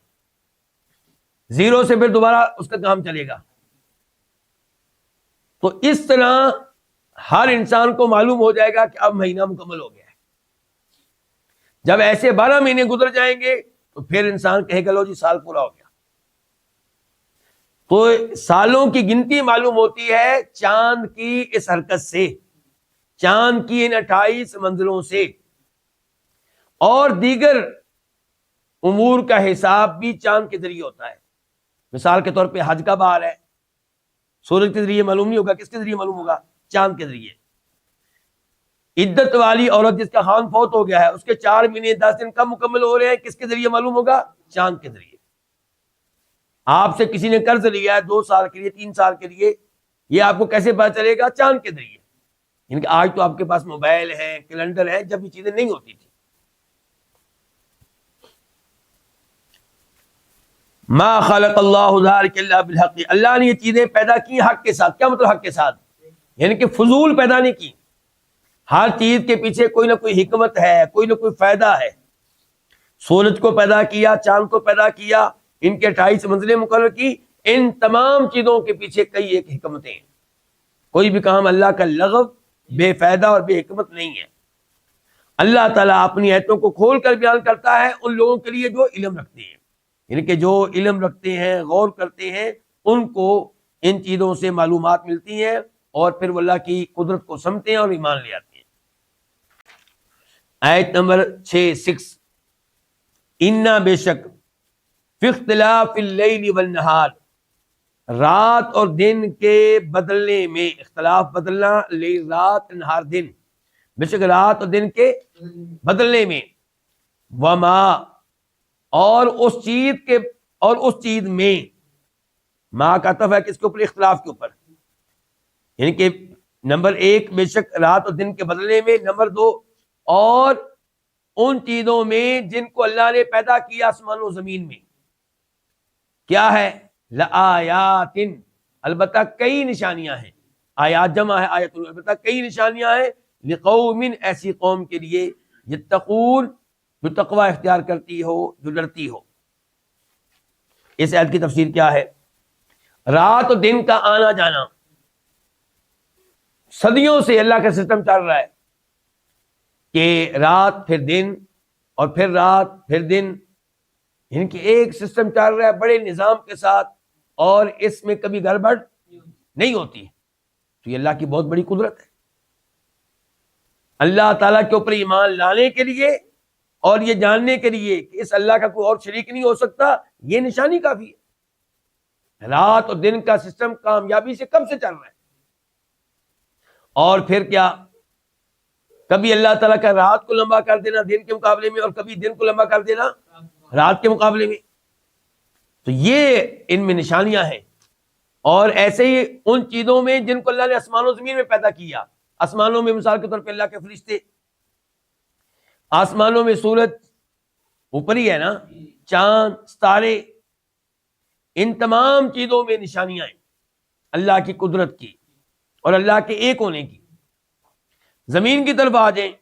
زیرو سے پھر دوبارہ اس کا کام چلے گا۔ تو اس طرح ہر انسان کو معلوم ہو جائے گا کہ اب مہینہ مکمل ہو گیا ہے۔ جب ایسے 12 مہینے گزر جائیں گے تو پھر انسان کہے گا لو جی سال پورا ہو گیا۔ تو سالوں کی گنتی معلوم ہوتی ہے چاند کی اس حرکت سے، چاند کی ان 28 منزلوں سے، اور دیگر امور کا حساب بھی چاند کے ذریعے ہوتا ہے۔ مثال کے طور پہ حج کا بار ہے، سورج کے ذریعے معلوم نہیں ہوگا، کس کے ذریعے معلوم ہوگا؟ چاند کے ذریعے۔ عدت والی عورت جس کا خاوند فوت ہو گیا ہے، اس کے 4 مہینے 10 دن کب مکمل ہو رہے ہیں؟ کس کے ذریعے معلوم ہوگا؟ چاند کے ذریعے۔ آپ سے کسی نے قرض لیا ہے 2 سال کے لیے، 3 سال کے لیے، یہ آپ کو کیسے پتا چلے گا؟ چاند کے ذریعے۔ یعنی کہ آج تو آپ کے پاس موبائل ہے، کیلنڈر ہے، جب یہ چیزیں نہیں ہوتی تھی۔ ما خلق اللہ ذلک الا بالحق، اللہ نے یہ چیزیں پیدا کی حق کے ساتھ۔ کیا مطلب حق کے ساتھ؟ یعنی کہ فضول پیدا نہیں کی، ہر چیز کے پیچھے کوئی نہ کوئی حکمت ہے، کوئی نہ کوئی فائدہ ہے۔ سورج کو پیدا کیا، چاند کو پیدا کیا، ان کے 28 منزلیں مقرر کی، ان تمام چیزوں کے پیچھے کئی ایک حکمتیں ہیں۔ کوئی بھی کام اللہ کا لغو، بے فائدہ اور بے حکمت نہیں ہے۔ اللہ تعالیٰ اپنی آیتوں کو کھول کر بیان کرتا ہے ان لوگوں کے لیے جو علم رکھتے ہیں، یعنی کہ جو علم رکھتے ہیں، غور کرتے ہیں، ان کو ان چیزوں سے معلومات ملتی ہیں اور پھر وہ اللہ کی قدرت کو سمجھتے ہیں اور ایمان لے آتے ہیں۔ آیت نمبر 6 اِنَّا بے شک فی اختلاف اللیل والنہار، رات اور دن کے بدلنے میں، اختلاف بدلنا، لیل رات، نہار دن، بے شک رات اور دن کے بدلنے میں، وما اور اس چیز میں، ما کا عطف ہے کس کے اوپر؟ اختلاف کے اوپر۔ یعنی کہ نمبر 1 بے شک رات اور دن کے بدلنے میں، نمبر 2 اور ان چیزوں میں جن کو اللہ نے پیدا کیا آسمان و زمین میں، کیا ہے؟ لآیات، البتہ کئی نشانیاں ہیں، آیات جمع ہے آیت، البتہ کئی نشانیاں ہیں، لقوم، ایسی قوم کے لیے، یتقون، جو تقوی اختیار کرتی ہو، جو ڈرتی ہو۔ اس آیت کی تفسیر کیا ہے؟ رات اور دن کا آنا جانا صدیوں سے اللہ کا سسٹم چل رہا ہے کہ رات پھر دن اور پھر رات پھر دن، یعنی کہ ایک سسٹم چل رہا ہے بڑے نظام کے ساتھ، اور اس میں کبھی گڑبڑ نہیں ہوتی۔ تو یہ اللہ کی بہت بڑی قدرت ہے۔ اللہ تعالیٰ کے اوپر ایمان لانے کے لیے اور یہ جاننے کے لیے کہ اس اللہ کا کوئی اور شریک نہیں ہو سکتا، یہ نشانی کافی ہے۔ رات اور دن کا سسٹم کامیابی سے کب سے چل رہا ہے، اور پھر کیا، کبھی اللہ تعالیٰ کا رات کو لمبا کر دینا دن کے مقابلے میں، اور کبھی دن کو لمبا کر دینا رات کے مقابلے میں۔ تو یہ ان میں نشانیاں ہیں، اور ایسے ہی ان چیزوں میں جن کو اللہ نے آسمان و زمین میں پیدا کیا۔ آسمانوں میں مثال کے طور پہ اللہ کے فرشتے، آسمانوں میں سورج اوپر ہی ہے نا، چاند، ستارے، ان تمام چیزوں میں نشانیاں ہیں اللہ کی قدرت کی اور اللہ کے ایک ہونے کی۔ زمین کی طرف آ جائیں،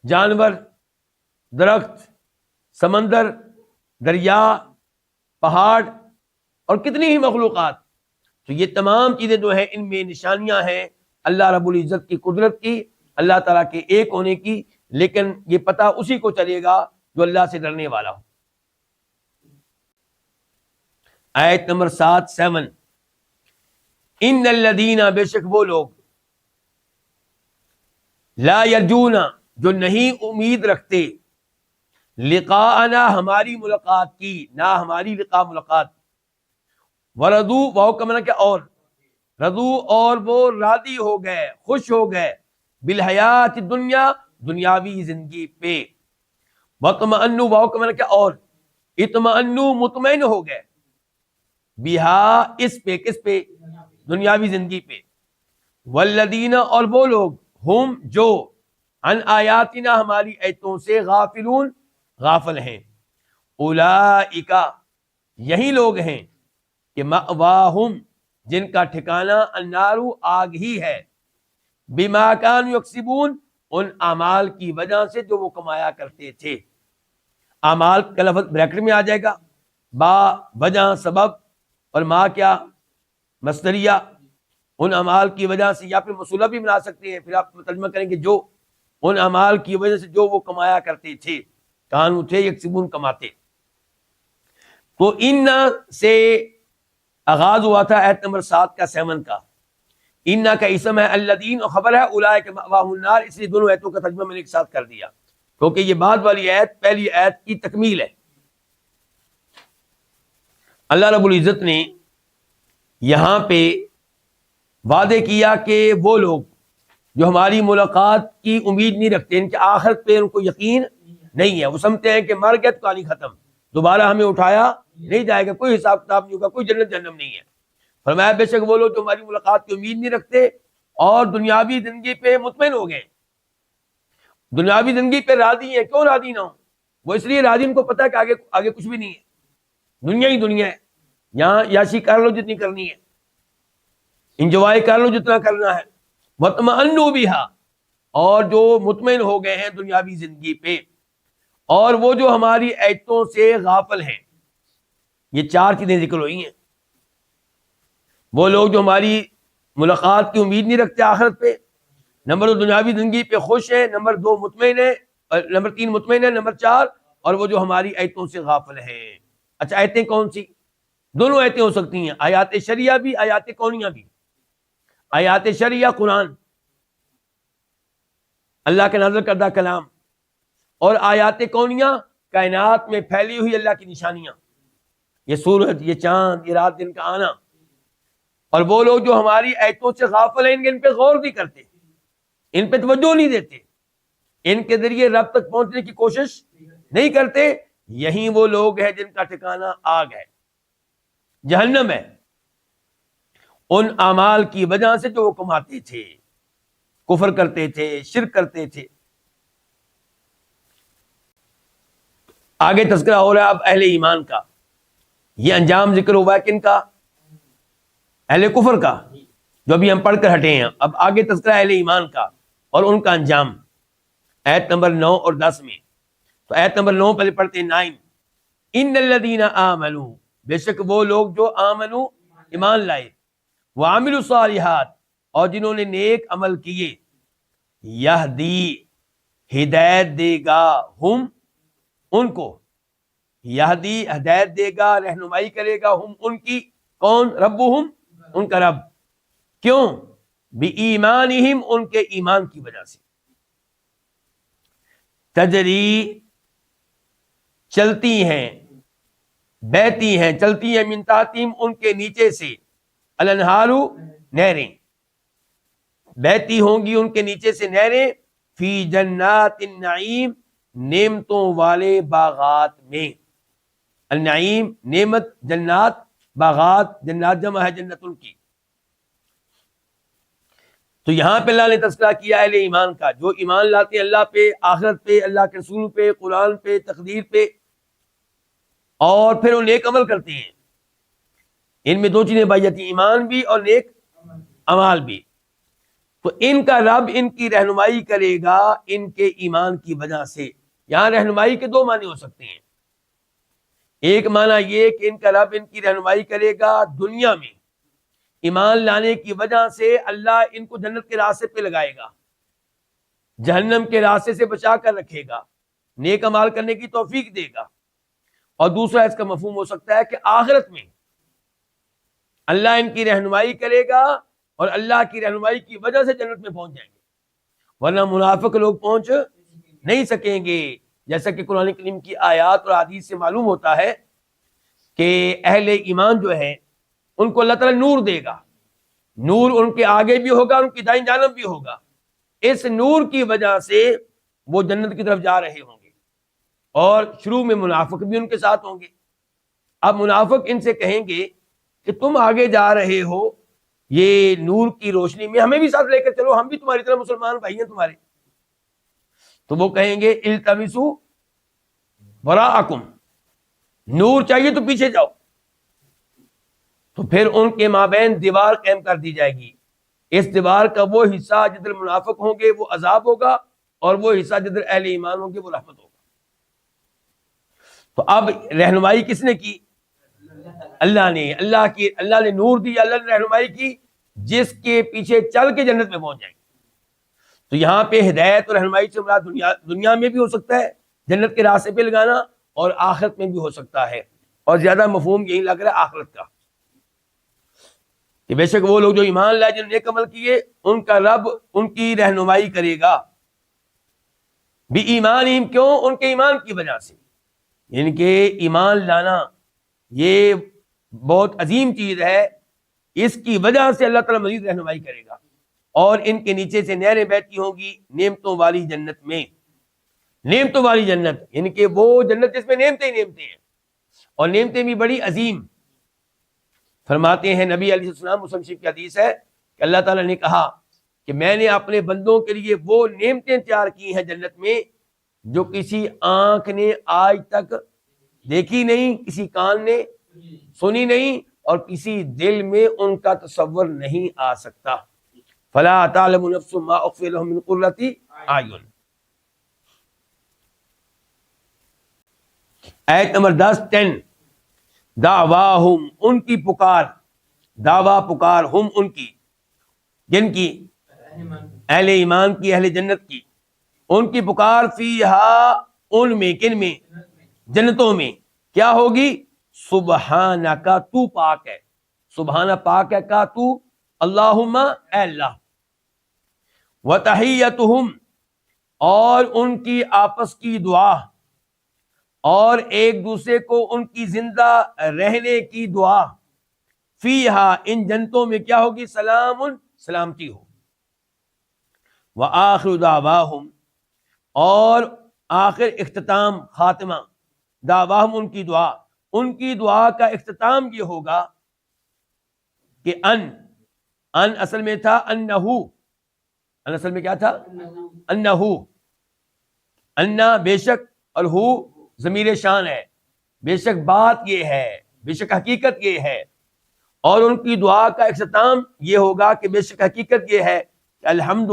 جانور، درخت، سمندر، دریا، پہاڑ اور کتنی ہی مخلوقات، تو یہ تمام چیزیں جو ہیں ان میں نشانیاں ہیں اللہ رب العزت کی قدرت کی، اللہ تعالیٰ کے ایک ہونے کی، لیکن یہ پتہ اسی کو چلے گا جو اللہ سے ڈرنے والا ہو۔ آیت نمبر 7 ان الذین، بے شک وہ لوگ، لا یرجون، جو نہیں امید رکھتے، لقاءنا، ہماری ملاقات کی، نہ ہماری لقاء ملاقات، وردو، واو کا معنی کیا؟ اور، ردو، اور وہ راضی ہو گئے، خوش ہو گئے، بالحیات دنیا، دنیاوی زندگی پہ، وطمئنوا، واو کا معنی کیا؟ اور، اطمئنوا، مطمئن ہو گئے، بہا، اس پہ، کس پہ؟ دنیاوی زندگی پہ، والذین، اور وہ لوگ، ہم، جو، عن آیاتنا، ہماری آیتوں سے، غافلون، غافل ہیں، اولئک، یہی لوگ ہیں کہ مأواہم، جن کا ٹھکانہ، النار، آگ ہی ہے، بما کانوا یکسبون، ان اعمال کی وجہ سے جو وہ کمایا کرتے تھے۔ اعمال کا لفظ بریکٹ میں آ جائے گا، با وجہ، سبب، اور ما کیا؟ مصدریہ، ان اعمال کی وجہ سے، یا پھر موصولہ بھی بنا سکتے ہیں، پھر آپ ترجمہ کریں گے جو، ان اعمال کی وجہ سے جو وہ کمایا کرتے تھے، کانوا تھے، یکسبون، کماتے۔ تو ان سے آغاز ہوا تھا آیت نمبر 7 کا 7 کا، ان کا اسم ہے، الذین، اور خبر ہے، اولئک مأواہم النار، اس لیے دونوں آیتوں کا ترجمہ میں نے ایک ساتھ کر دیا، کیونکہ یہ بعد والی آیت پہلی آیت کی تکمیل ہے۔ اللہ رب العزت نے یہاں پہ وعدے کیا کہ وہ لوگ جو ہماری ملاقات کی امید نہیں رکھتے، ان کے آخرت پہ ان کو یقین نہیں ہے، وہ سمجھتے ہیں کہ مر گیا تو کہانی ختم، دوبارہ ہمیں اٹھایا نہیں جائے گا، کوئی حساب کتاب نہیں ہوگا، کوئی جنت جہنم نہیں ہے۔ فرمایا بے شک وہ لوگ جو ہماری ملاقات کی امید نہیں رکھتے اور دنیاوی زندگی پہ مطمئن ہو گئے، دنیاوی زندگی پہ راضی ہیں۔ کیوں راضی نہ ہو؟ وہ اس لیے راضی، ان کو پتا ہے کہ آگے کچھ بھی نہیں ہے، دنیا ہی دنیا ہے، یہاں یاشی کر لو جتنی کرنی ہے، انجوائے کر لو جتنا کرنا ہے، وَاطْمَأَنُّوا بِهَا، اور جو مطمئن ہو گئے ہیں دنیاوی زندگی پہ، اور وہ جو ہماری ایتوں سے غافل ہیں۔ یہ چار چیزیں ذکر ہوئی ہیں۔ وہ لوگ جو ہماری ملاقات کی امید نہیں رکھتے آخرت پہ، نمبر 2 دنیاوی زندگی پہ خوش ہیں، نمبر 2 مطمئن ہے، نمبر 3 مطمئن ہے، نمبر 4 اور وہ جو ہماری ایتوں سے غافل ہیں۔ اچھا ایتیں کون سی؟ دونوں ایتیں ہو سکتی ہیں، آیات شرعیہ بھی، آیات کونیہ بھی۔ آیات شرعیہ قرآن، اللہ کے نازل کردہ کلام، اور آیات کونیہ کائنات میں پھیلی ہوئی اللہ کی نشانیاں، یہ سورج، یہ چاند، یہ رات دن کا آنا۔ اور وہ لوگ جو ہماری ایتوں سے غافل ہیں، ان پہ غور نہیں کرتے، ان پہ توجہ نہیں دیتے، ان کے ذریعے رب تک پہنچنے کی کوشش نہیں کرتے، یہی وہ لوگ ہیں جن کا ٹھکانہ آگ ہے، جہنم ہے، ان اعمال کی وجہ سے جو وہ کماتے تھے، کفر کرتے تھے، شرک کرتے تھے۔ آگے تذکرہ ہو رہا ہے اب اہل ایمان کا، یہ انجام ذکر ہوا ہے کن کا؟ اہل کفر کا، جو ابھی ہم پڑھ کر ہٹے ہیں۔ اب آگے تذکرہ اہل ایمان کا اور ان کا انجام، آیت نمبر 9 اور 10 میں۔ تو آیت نمبر 9 پہلے پڑھتے ہیں 9، ان الذین آمنوا، بے شک وہ لوگ جو آمنو ایمان لائے، وعملوا الصالحات اور جنہوں نے نیک عمل کیے، یہدی ہدایت دے گا، ہم ان کو، یہدی ہدایت دے گا، رہنمائی کرے گا، ہم ان کی، کون؟ ربہم، ان کا رب۔ کیوں؟ بِایمانہم، ان کے ایمان کی وجہ سے۔ تجری، چلتی ہیں، بہتی ہیں، چلتی ہیں، من تحتہم، ان کے نیچے سے، الانہار، نہریں، بہتی ہوں گی ان کے نیچے سے نہریں، فی جنات النعیم، نعمتوں والے باغات میں۔ النعیم نعمت، جنات باغات، جنات جمع ہے جنت ان کی۔ تو یہاں پہ اللہ نے تذکرہ کیا اہل ایمان کا، جو ایمان لاتے ہیں اللہ پہ، آخرت پہ، اللہ کے رسول پہ، قرآن پہ، تقدیر پہ، اور پھر وہ نیک عمل کرتے ہیں۔ ان میں 2 چیزیں پائی جاتی ہیں، ایمان بھی اور نیک عمال بھی۔ تو ان کا رب ان کی رہنمائی کرے گا ان کے ایمان کی وجہ سے۔ یہاں رہنمائی کے 2 معنی ہو سکتے ہیں۔ ایک معنی یہ کہ ان کا رب ان کی رہنمائی کرے گا دنیا میں، ایمان لانے کی وجہ سے اللہ ان کو جنت کے راستے پہ لگائے گا، جہنم کے راستے سے بچا کر رکھے گا، نیک عمال کرنے کی توفیق دے گا۔ اور دوسرا اس کا مفہوم ہو سکتا ہے کہ آخرت میں اللہ ان کی رہنمائی کرے گا اور اللہ کی رہنمائی کی وجہ سے جنت میں پہنچ جائیں گے، ورنہ منافق لوگ پہنچ نہیں سکیں گے۔ جیسا کہ قرآن کریم کی آیات اور حدیث سے معلوم ہوتا ہے کہ اہل ایمان جو ہیں ان کو اللہ تعالیٰ نور دے گا، نور ان کے آگے بھی ہوگا، ان کی دائیں جانب بھی ہوگا، اس نور کی وجہ سے وہ جنت کی طرف جا رہے ہوں گے، اور شروع میں منافق بھی ان کے ساتھ ہوں گے۔ اب منافق ان سے کہیں گے کہ تم آگے جا رہے ہو یہ نور کی روشنی میں، ہمیں بھی ساتھ لے کر چلو، ہم بھی تمہاری طرح مسلمان بھائی ہیں تمہارے۔ تو وہ کہیں گے التمسوا وراءکم، نور چاہیے تو پیچھے جاؤ۔ تو پھر ان کے مابین دیوار قائم کر دی جائے گی، اس دیوار کا وہ حصہ جدھر منافق ہوں گے وہ عذاب ہوگا، اور وہ حصہ جدھر اہل ایمان ہوں گے وہ رحمت ہوگا۔ تو اب رہنمائی کس نے کی؟ اللہ نے، اللہ نے نور دیا، اللہ نے رہنمائی کی، جس کے پیچھے چل کے جنت میں پہنچ جائیں گے۔ تو یہاں پہ ہدایت اور رہنمائی سے مراد دنیا میں بھی ہو سکتا ہے جنت کے راستے پہ لگانا، اور آخرت میں بھی ہو سکتا ہے، اور زیادہ مفہوم یہی لگ رہا ہے آخرت کا، کہ بے شک وہ لوگ جو ایمان لائے، جنہوں نے نیک عمل کیے، ان کا رب ان کی رہنمائی کرے گا بِایمانہم، کیوں؟ ان کے ایمان کی وجہ سے۔ یعنی کہ ایمان لانا یہ بہت عظیم چیز ہے، اس کی وجہ سے اللہ تعالیٰ مزید رہنمائی کرے گا، اور ان کے نیچے سے نہریں بہتی ہوں گی نعمتوں والی جنت میں۔ نعمتوں والی جنت یعنی کہ وہ جنت جس میں نعمتیں ہی نعمتیں ہیں، اور نعمتیں بھی بڑی عظیم۔ فرماتے ہیں نبی علیہ السلام، مسلم شریف کی حدیث ہے کہ اللہ تعالیٰ نے کہا کہ میں نے اپنے بندوں کے لیے وہ نعمتیں تیار کی ہیں جنت میں جو کسی آنکھ نے آج تک دیکھی نہیں، کسی کان نے سنی نہیں، اور کسی دل میں ان کا تصور نہیں آ سکتا۔ فلا تعلم نفس ما اخفی لهم من قرۃ اعین۔ آیت نمبر 10 دعواہم، ان کی پکار، دعویٰ پکار، ہم ان کی، جن کی؟ اہل ایمان کی، اہل جنت کی، ان کی پکار فیہا، ان میں، کن میں؟ جنتوں میں، کیا ہوگی؟ سبحانکا، تو پاک ہے، سبحانہ پاک ہے کا تو، اللہم اے اللہ، وتحیتہم، اور ان کی آپس کی دعا، اور ایک دوسرے کو ان کی زندہ رہنے کی دعا، فیہا، ان جنتوں میں کیا ہوگی؟ سلام، سلامتی ہو، وآخر دعواہم، اور آخر اختتام، خاتمہ، دعواہم، ان کی دعا کا اختتام یہ ہوگا کہ ان اصل میں تھا انہو، ان اصل میں کیا تھا؟ انہو، انا بے شک، اور ہو ضمیر شان ہے، بے شک بات یہ ہے، بے شک حقیقت یہ ہے، اور ان کی دعا کا اختتام یہ ہوگا کہ بے شک حقیقت یہ ہے کہ الحمد،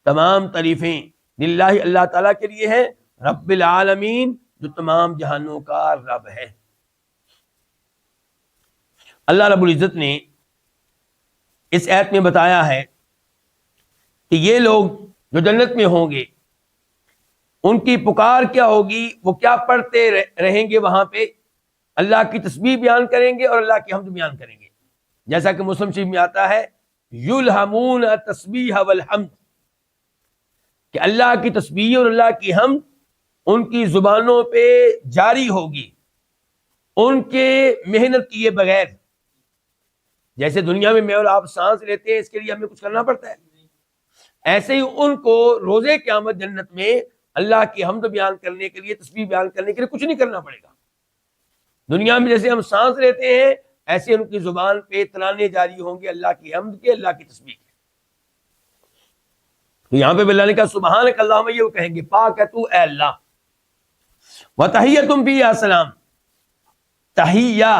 تمام تعریفیں، للہ، اللہ تعالیٰ کے لیے ہے، رب العالمین، جو تمام جہانوں کا رب ہے۔ اللہ رب العزت نے اس آیت میں بتایا ہے کہ یہ لوگ جو جنت میں ہوں گے ان کی پکار کیا ہوگی، وہ کیا پڑھتے رہیں گے وہاں پہ؟ اللہ کی تسبیح بیان کریں گے اور اللہ کی حمد بیان کریں گے، جیسا کہ مسلم شریف میں آتا ہے یلہمون التسبیح والحمد، کہ اللہ کی تسبیح اور اللہ کی حمد ان کی زبانوں پہ جاری ہوگی، ان کے محنت کیے بغیر۔ جیسے دنیا میں میں اور آپ سانس لیتے ہیں، اس کے لیے ہمیں کچھ کرنا پڑتا ہے، ایسے ہی ان کو روزے قیامت جنت میں اللہ کی حمد بیان کرنے کے لیے، تسبیح بیان کرنے کے لیے کچھ نہیں کرنا پڑے گا۔ دنیا میں جیسے ہم سانس لیتے ہیں، ایسے ان کی زبان پہ ترانے جاری ہوں گے اللہ کی حمد کے، اللہ کی تسبیح کے۔ تو یہاں پہ اللہ نے کہا سبحانک اللہم، یہ وہ کہیں گے پاک ہے تو اے اللہ، وتحیتم فیہا سلام، تحیہ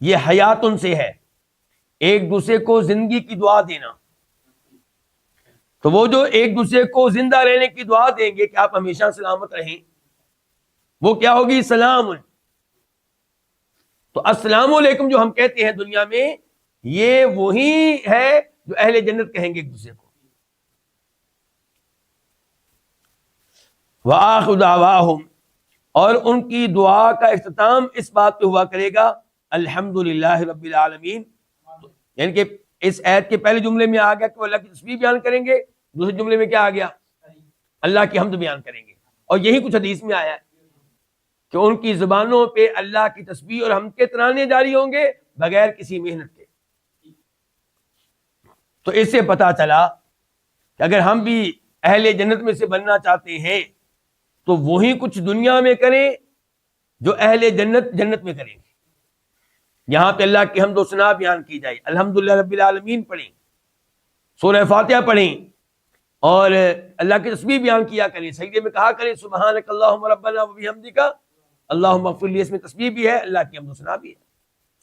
یہ حیاتن سے ہے، ایک دوسرے کو زندگی کی دعا دینا، تو وہ جو ایک دوسرے کو زندہ رہنے کی دعا دیں گے کہ آپ ہمیشہ سلامت رہیں، وہ کیا ہوگی؟ سلام۔ تو السلام علیکم جو ہم کہتے ہیں دنیا میں، یہ وہی ہے جو اہل جنت کہیں گے ایک دوسرے کو۔ وآخر دعواہم، اور ان کی دعا کا اختتام اس بات پہ ہوا کرے گا الحمدللہ رب العالمین، یعنی کہ اس آیت کے پہلے جملے میں آ گیا کہ وہ اللہ کی تسبیح بیان کریں گے، دوسرے جملے میں کیا آ گیا؟ اللہ کی حمد بیان کریں گے، اور یہی کچھ حدیث میں آیا ہے کہ ان کی زبانوں پہ اللہ کی تسبیح اور حمد کے ترانے جاری ہوں گے بغیر کسی محنت کے۔ تو اس سے پتہ چلا کہ اگر ہم بھی اہل جنت میں سے بننا چاہتے ہیں تو وہی کچھ دنیا میں کریں جو اہل جنت میں کریں گے۔ یہاں پہ اللہ کی حمد و ثنا بیان کی جائے، الحمدللہ رب العالمین پڑھیں، سورہ فاتحہ پڑھیں، اور اللہ کی تسبیح بیان کیا کریں، سجدے میں کہا کریں سبحانک اللہم ربنا وبحمدک اللہم اغفر لی، اس میں تسبیح بھی ہے، اللہ کی حمد و ثنا بھی ہے،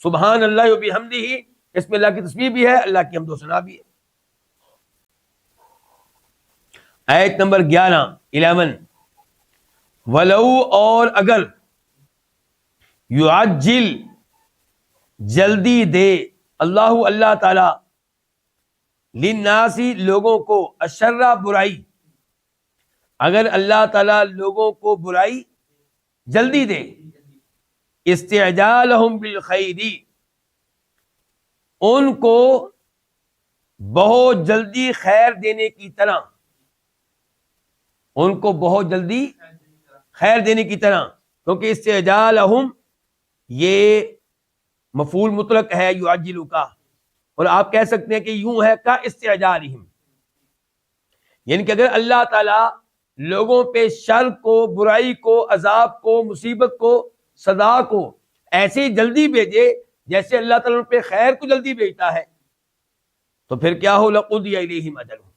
سبحان اللہ وبحمدہ، اس میں اللہ کی تسبیح بھی ہے، اللہ کی حمد و ثنا بھی ہے۔ آیت نمبر 11 ولو، اور اگر، یعجل جلدی دے، اللہ تعالی، للناسی لوگوں کو، الشر برائی، اگر اللہ تعالی لوگوں کو برائی جلدی دے، استعجالہم بالخیر، ان کو بہت جلدی خیر دینے کی طرح، ان کو بہت جلدی خیر دینے کی طرح، کیونکہ استعجالہم یہ مفعول مطلق ہے یعجل کا، اور آپ کہہ سکتے ہیں کہ یوں ہے کا استعجالہم، یعنی کہ اگر اللہ تعالیٰ لوگوں پہ شر کو، برائی کو، عذاب کو، مصیبت کو، سزا کو ایسے ہی جلدی بھیجے جیسے اللہ تعالیٰ ان پہ خیر کو جلدی بھیجتا ہے، تو پھر کیا ہو، لقضی الیہم اجلہم،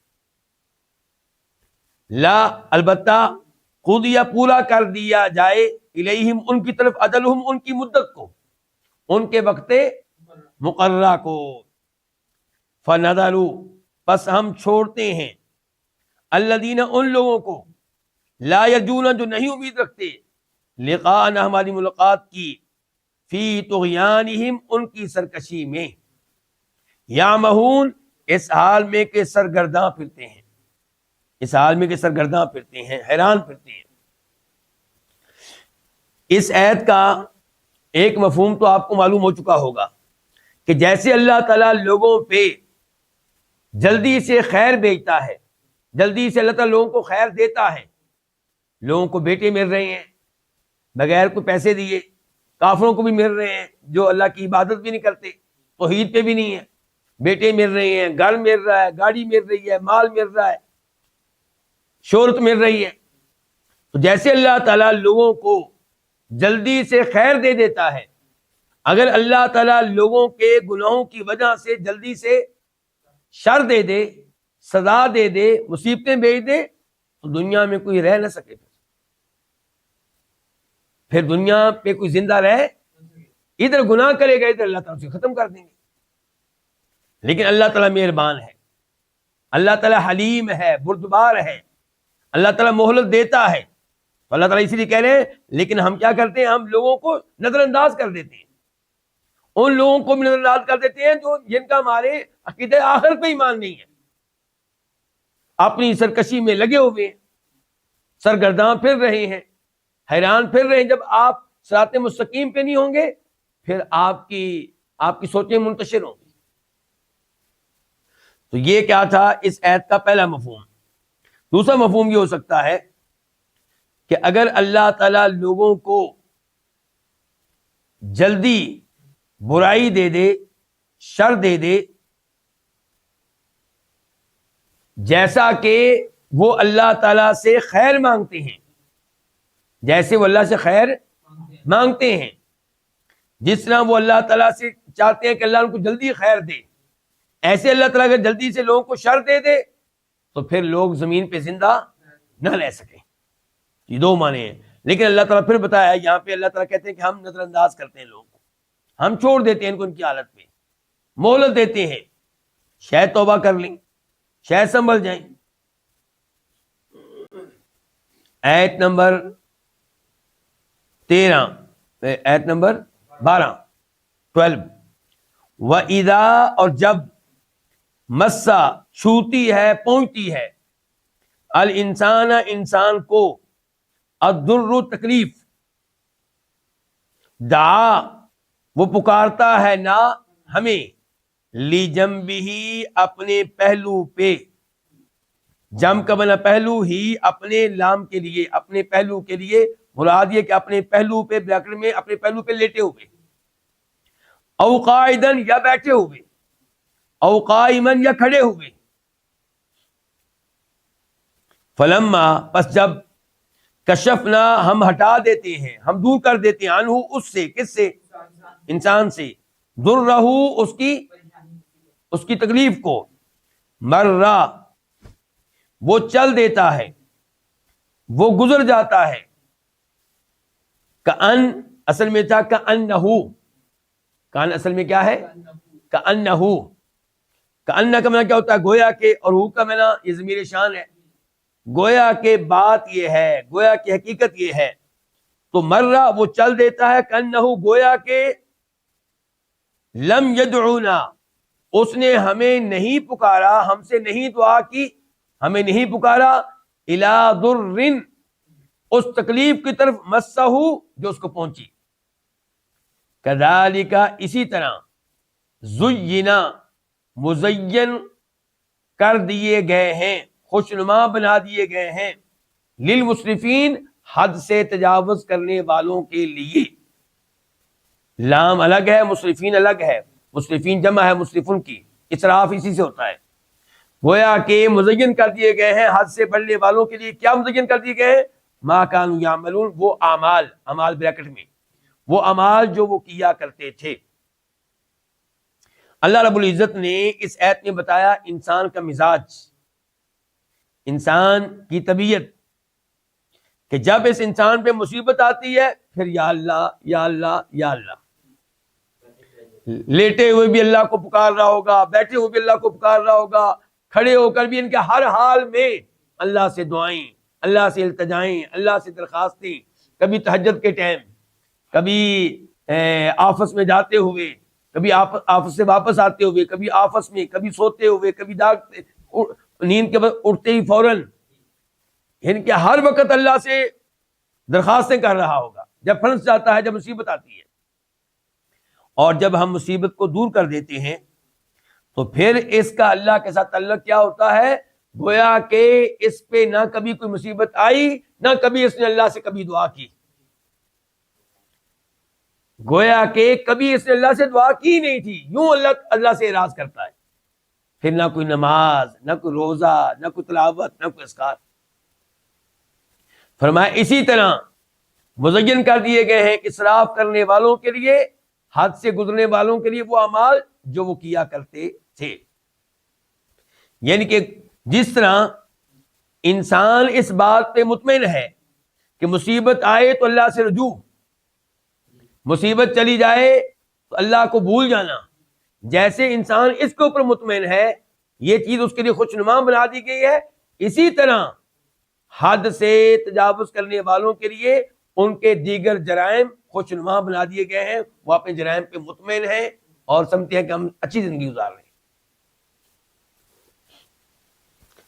لا البتہ قضی پورا کر دیا جائے الیہم ان کی طرف، اجلہم ان کی مدت کو، ان کے وقت مقررہ کو، فنذروا پس ہم چھوڑتے ہیں الذین ان لوگوں کو، لا یرجون جو نہیں امید رکھتے، لقاءنا ہماری ملاقات کی، فی طغیانہم ان کی سرکشی میں، یعمہون اس حال میں کہ سرگرداں پھرتے ہیں، اس حال میں کہ سرگرداں پھرتے ہیں، حیران پھرتے ہیں۔ اس آیت کا ایک مفہوم تو آپ کو معلوم ہو چکا ہوگا کہ جیسے اللہ تعالیٰ لوگوں پہ جلدی سے خیر بھیجتا ہے، جلدی سے اللہ تعالیٰ لوگوں کو خیر دیتا ہے، لوگوں کو بیٹے مل رہے ہیں بغیر کوئی پیسے دیے، کافروں کو بھی مل رہے ہیں جو اللہ کی عبادت بھی نہیں کرتے، توحید پہ بھی نہیں ہے، بیٹے مل رہے ہیں، گھر مل رہا ہے، گاڑی مل رہی ہے، مال مل رہا ہے، شہرت مل رہی ہے۔ تو جیسے اللہ تعالیٰ لوگوں کو جلدی سے خیر دے دیتا ہے، اگر اللہ تعالیٰ لوگوں کے گناہوں کی وجہ سے جلدی سے شر دے دے، سزا دے دے، مصیبتیں بھیج دے، تو دنیا میں کوئی رہ نہ سکے، پھر دنیا پہ کوئی زندہ رہے، ادھر گناہ کرے گا ادھر اللہ تعالیٰ اسے ختم کر دیں گے۔ لیکن اللہ تعالیٰ مہربان ہے، اللہ تعالیٰ حلیم ہے، بردبار ہے، اللہ تعالیٰ مہلت دیتا ہے، تو اللہ تعالیٰ اسی لیے کہہ رہے ہیں، لیکن ہم کیا کرتے ہیں، ہم لوگوں کو نظر انداز کر دیتے ہیں، ان لوگوں کو بھی نظر انداز کر دیتے ہیں جو جن کا ہمارے عقیدہ آخر پہ ایمان نہیں ہے، اپنی سرکشی میں لگے ہوئے ہیں، سرگرداں پھر رہے ہیں، حیران پھر رہے ہیں۔ جب آپ صراط مستقیم پہ نہیں ہوں گے پھر آپ کی سوچیں منتشر ہوں گی۔ تو یہ کیا تھا اس آیت کا پہلا مفہوم۔ دوسرا مفہوم یہ ہو سکتا ہے کہ اگر اللہ تعالیٰ لوگوں کو جلدی برائی دے دے، شر دے دے، جیسا کہ وہ اللہ تعالیٰ سے خیر مانگتے ہیں، جیسے وہ اللہ سے خیر مانگتے ہیں، جس طرح وہ اللہ تعالیٰ سے چاہتے ہیں کہ اللہ ان کو جلدی خیر دے، ایسے اللہ تعالیٰ اگر جلدی سے لوگوں کو شر دے دے تو پھر لوگ زمین پہ زندہ نہ رہ سکیں۔ یہ دو معنی ہیں، لیکن اللہ تعالیٰ پھر بتایا ہے یہاں پہ، اللہ تعالیٰ کہتے ہیں کہ ہم نظر انداز کرتے ہیں لوگوں کو، ہم چھوڑ دیتے ہیں ان کو ان کی حالت میں، مہلت دیتے ہیں، شاید توبہ کر لیں، شاید سنبھل جائیں۔ آیت نمبر 13، آیت نمبر 12 وَإِذَا اور جب مسا چھوتی ہے، پہنچتی ہے، الانسان انسان کو، الضر تکلیف، دعا وہ پکارتا ہے نا ہمیں، لِجَنبِهِ اپنے پہلو پہ، جم کا بنا پہلو ہی، اپنے لام کے لیے، اپنے پہلو کے لیے مراد یہ کہ اپنے پہلو پہ، بریکٹ میں اپنے پہلو پہ لیٹے ہوئے، او قائدن یا بیٹھے ہوئے، او قائمن یا کھڑے ہوئے، فلما پس جب، کشفنا ہم ہٹا دیتے ہیں، ہم دور کر دیتے ہیں، عنہ اس سے، کس سے، انسان سے، ضرہ اس کی تکلیف کو، مرہ وہ چل دیتا ہے، وہ گزر جاتا ہے، کأن اصل میں تھا کأنہو، کان اصل میں کیا ہے، کأنہو، کأنہ کا معنی کیا ہوتا ہے، گویا کہ، اور ہو کا معنی یہ ضمیر شان ہے، گویا کہ بات یہ ہے، گویا کہ حقیقت یہ ہے، تو مرہ وہ چل دیتا ہے، کأنہو گویا کہ، لم یدعونا اس نے ہمیں نہیں پکارا، ہم سے نہیں دعا کی، ہمیں نہیں پکارا، الی ضر اس تکلیف کی طرف، مسہ جو اس کو پہنچی، کذالک اسی طرح، زینا مزین کر دیے گئے ہیں، خوشنما بنا دیے گئے ہیں، للمسرفین حد سے تجاوز کرنے والوں کے لیے، لام الگ ہے، مسرفین الگ ہے. مسرفین جمع ہے مسرفن کی، اسراف اسی سے ہوتا ہے. گویا کہ مزین کر دیے گئے ہیں حد سے بڑھنے والوں کے لیے. کیا مزین کر دیے گئے ہیں؟ ما کانوا یعملون، وہ اعمال بریکٹ میں، وہ اعمال جو وہ کیا کرتے تھے. اللہ رب العزت نے اس آیت میں بتایا انسان کا مزاج، انسان کی طبیعت، کہ جب اس انسان پہ مصیبت آتی ہے پھر یا اللہ یا اللہ یا اللہ، لیٹے ہوئے بھی اللہ کو پکار رہا ہوگا، بیٹھے ہوئے بھی اللہ کو پکار رہا ہوگا، کھڑے ہو کر بھی ان کے ہر حال میں اللہ سے دعائیں، اللہ سے التجائیں، اللہ سے درخواستیں. کبھی تہجد کے ٹائم، کبھی آفس میں جاتے ہوئے، کبھی آفس سے واپس آتے ہوئے، کبھی آفس میں، کبھی سوتے ہوئے، کبھی نیند کے بعد اٹھتے ہی فوراً، ان کے ہر وقت اللہ سے درخواستیں کر رہا ہوگا. جب پھنس جاتا ہے، جب مصیبت آتی ہے، اور جب ہم مصیبت کو دور کر دیتے ہیں تو پھر اس کا اللہ کے ساتھ تعلق کیا ہوتا ہے؟ گویا کہ اس پہ نہ کبھی کوئی مصیبت آئی، نہ کبھی اس نے اللہ سے کبھی دعا کی. گویا کہ کبھی اس نے اللہ سے دعا کی نہیں تھی، یوں اللہ سے اعراض کرتا ہے. پھر نہ کوئی نماز، نہ کوئی روزہ، نہ کوئی تلاوت، نہ کوئی اذکار. فرمایا اسی طرح مزین کر دیے گئے ہیں اسراف کرنے والوں کے لیے، حد سے گزرنے والوں کے لیے وہ اعمال جو وہ کیا کرتے تھے. یعنی کہ جس طرح انسان اس بات پہ مطمئن ہے کہ مصیبت آئے تو اللہ سے رجوع، مصیبت چلی جائے تو اللہ کو بھول جانا، جیسے انسان اس کے اوپر مطمئن ہے یہ چیز اس کے لیے خوشنما بنا دی گئی ہے، اسی طرح حد سے تجاوز کرنے والوں کے لیے ان کے دیگر جرائم خوشنما بنا دیے گئے ہیں. وہ اپنے جرائم پہ مطمئن ہیں اور سمجھتے ہیں کہ ہم اچھی زندگی گزار رہے ہیں.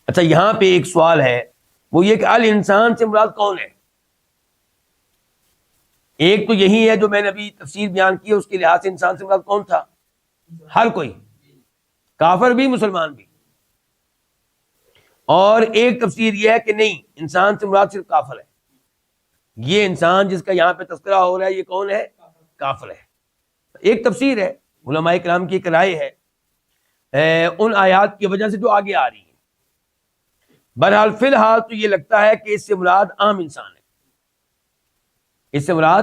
اچھا، یہاں پہ ایک سوال ہے، وہ یہ کہ الانسان سے مراد کون ہے؟ ایک تو یہی ہے جو میں نے ابھی تفسیر بیان کی ہے، اس کے لحاظ سے انسان سے مراد کون تھا؟ ہر کوئی، کافر بھی مسلمان بھی. اور ایک تفسیر یہ ہے کہ نہیں، انسان سے مراد صرف کافر ہے. یہ انسان جس کا یہاں پہ تذکرہ ہو رہا ہے یہ کون ہے؟ کافر ہے. ایک تفسیر ہے، علماء کرام کی ایک رائے ہے ان آیات کی وجہ سے جو آگے آ رہی ہے. بہرحال فی الحال تو یہ لگتا ہے کہ اس سے مراد عام انسان ہے، اس سے مراد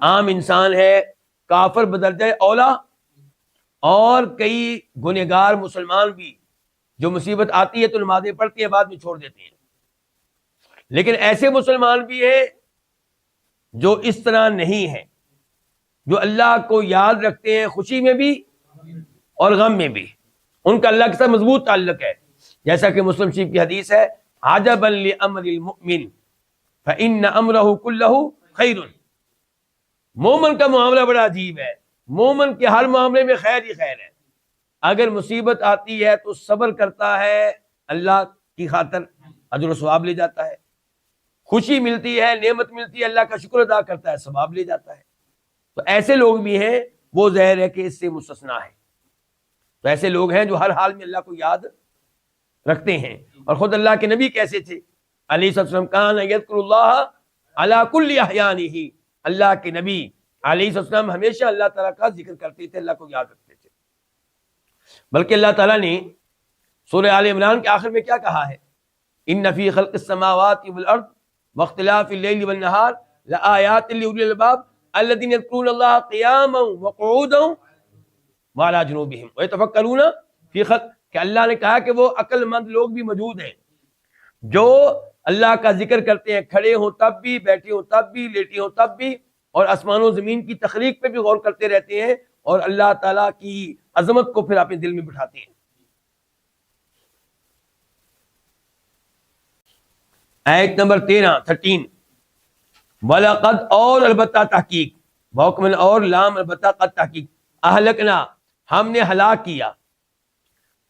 عام انسان ہے، کافر بدرجہ اولا، اور کئی گنہگار مسلمان بھی جو مصیبت آتی ہے تو نمازیں پڑھتے ہیں، بعد میں چھوڑ دیتے ہیں. لیکن ایسے مسلمان بھی ہیں جو اس طرح نہیں ہیں، جو اللہ کو یاد رکھتے ہیں خوشی میں بھی اور غم میں بھی. ان کا اللہ کے ساتھ مضبوط تعلق ہے، جیسا کہ مسلم شریف کی حدیث ہے عجبا لامر المؤمن فان امرہ کلہ خیر. مومن کا معاملہ بڑا عجیب ہے، مومن کے ہر معاملے میں خیر ہی خیر ہے. اگر مصیبت آتی ہے تو صبر کرتا ہے، اللہ کی خاطر اجر و ثواب لے جاتا ہے. خوشی ملتی ہے، نعمت ملتی ہے، اللہ کا شکر ادا کرتا ہے، ثواب لے جاتا ہے. تو ایسے لوگ بھی ہیں، وہ ظاہر ہے کہ اس سے مستثنا ہے. تو ایسے لوگ ہیں جو ہر حال میں اللہ کو یاد رکھتے ہیں. اور خود اللہ کے نبی کیسے تھے علیہ الصلوۃ والسلام؟ کان یذکر اللہ علی کل احیانہ، اللہ کے نبی علیہ الصلوۃ والسلام ہمیشہ اللہ تعالیٰ کا ذکر کرتے تھے، اللہ کو یاد رکھتے تھے. بلکہ اللہ تعالیٰ نے سورہ آل عمران کے آخر میں کیا کہا ہے؟ ان فی خلق السماوات والارض واختلاف اللیل والنہار لآیات لأولی الالباب الذین یذکرون اللہ قیاما وقعودا وعلی جنوبہم ویتفکرون فی خلق، کہ اللہ نے کہا کہ وہ عقل مند لوگ بھی موجود ہیں جو اللہ کا ذکر کرتے ہیں، کھڑے ہوں تب بھی، بیٹھے ہوں تب بھی، لیٹے ہوں تب بھی، اور آسمان و زمین کی تخلیق پہ بھی غور کرتے رہتے ہیں، اور اللہ تعالیٰ کی عظمت کو پھر اپنے دل میں بٹھاتے ہیں. آیت نمبر 13 وَلَقَدْ، اور البتہ تحقیق، بحکمن اور لام البتہ قد تحقیق، اہلکنا ہم نے ہلاک کیا،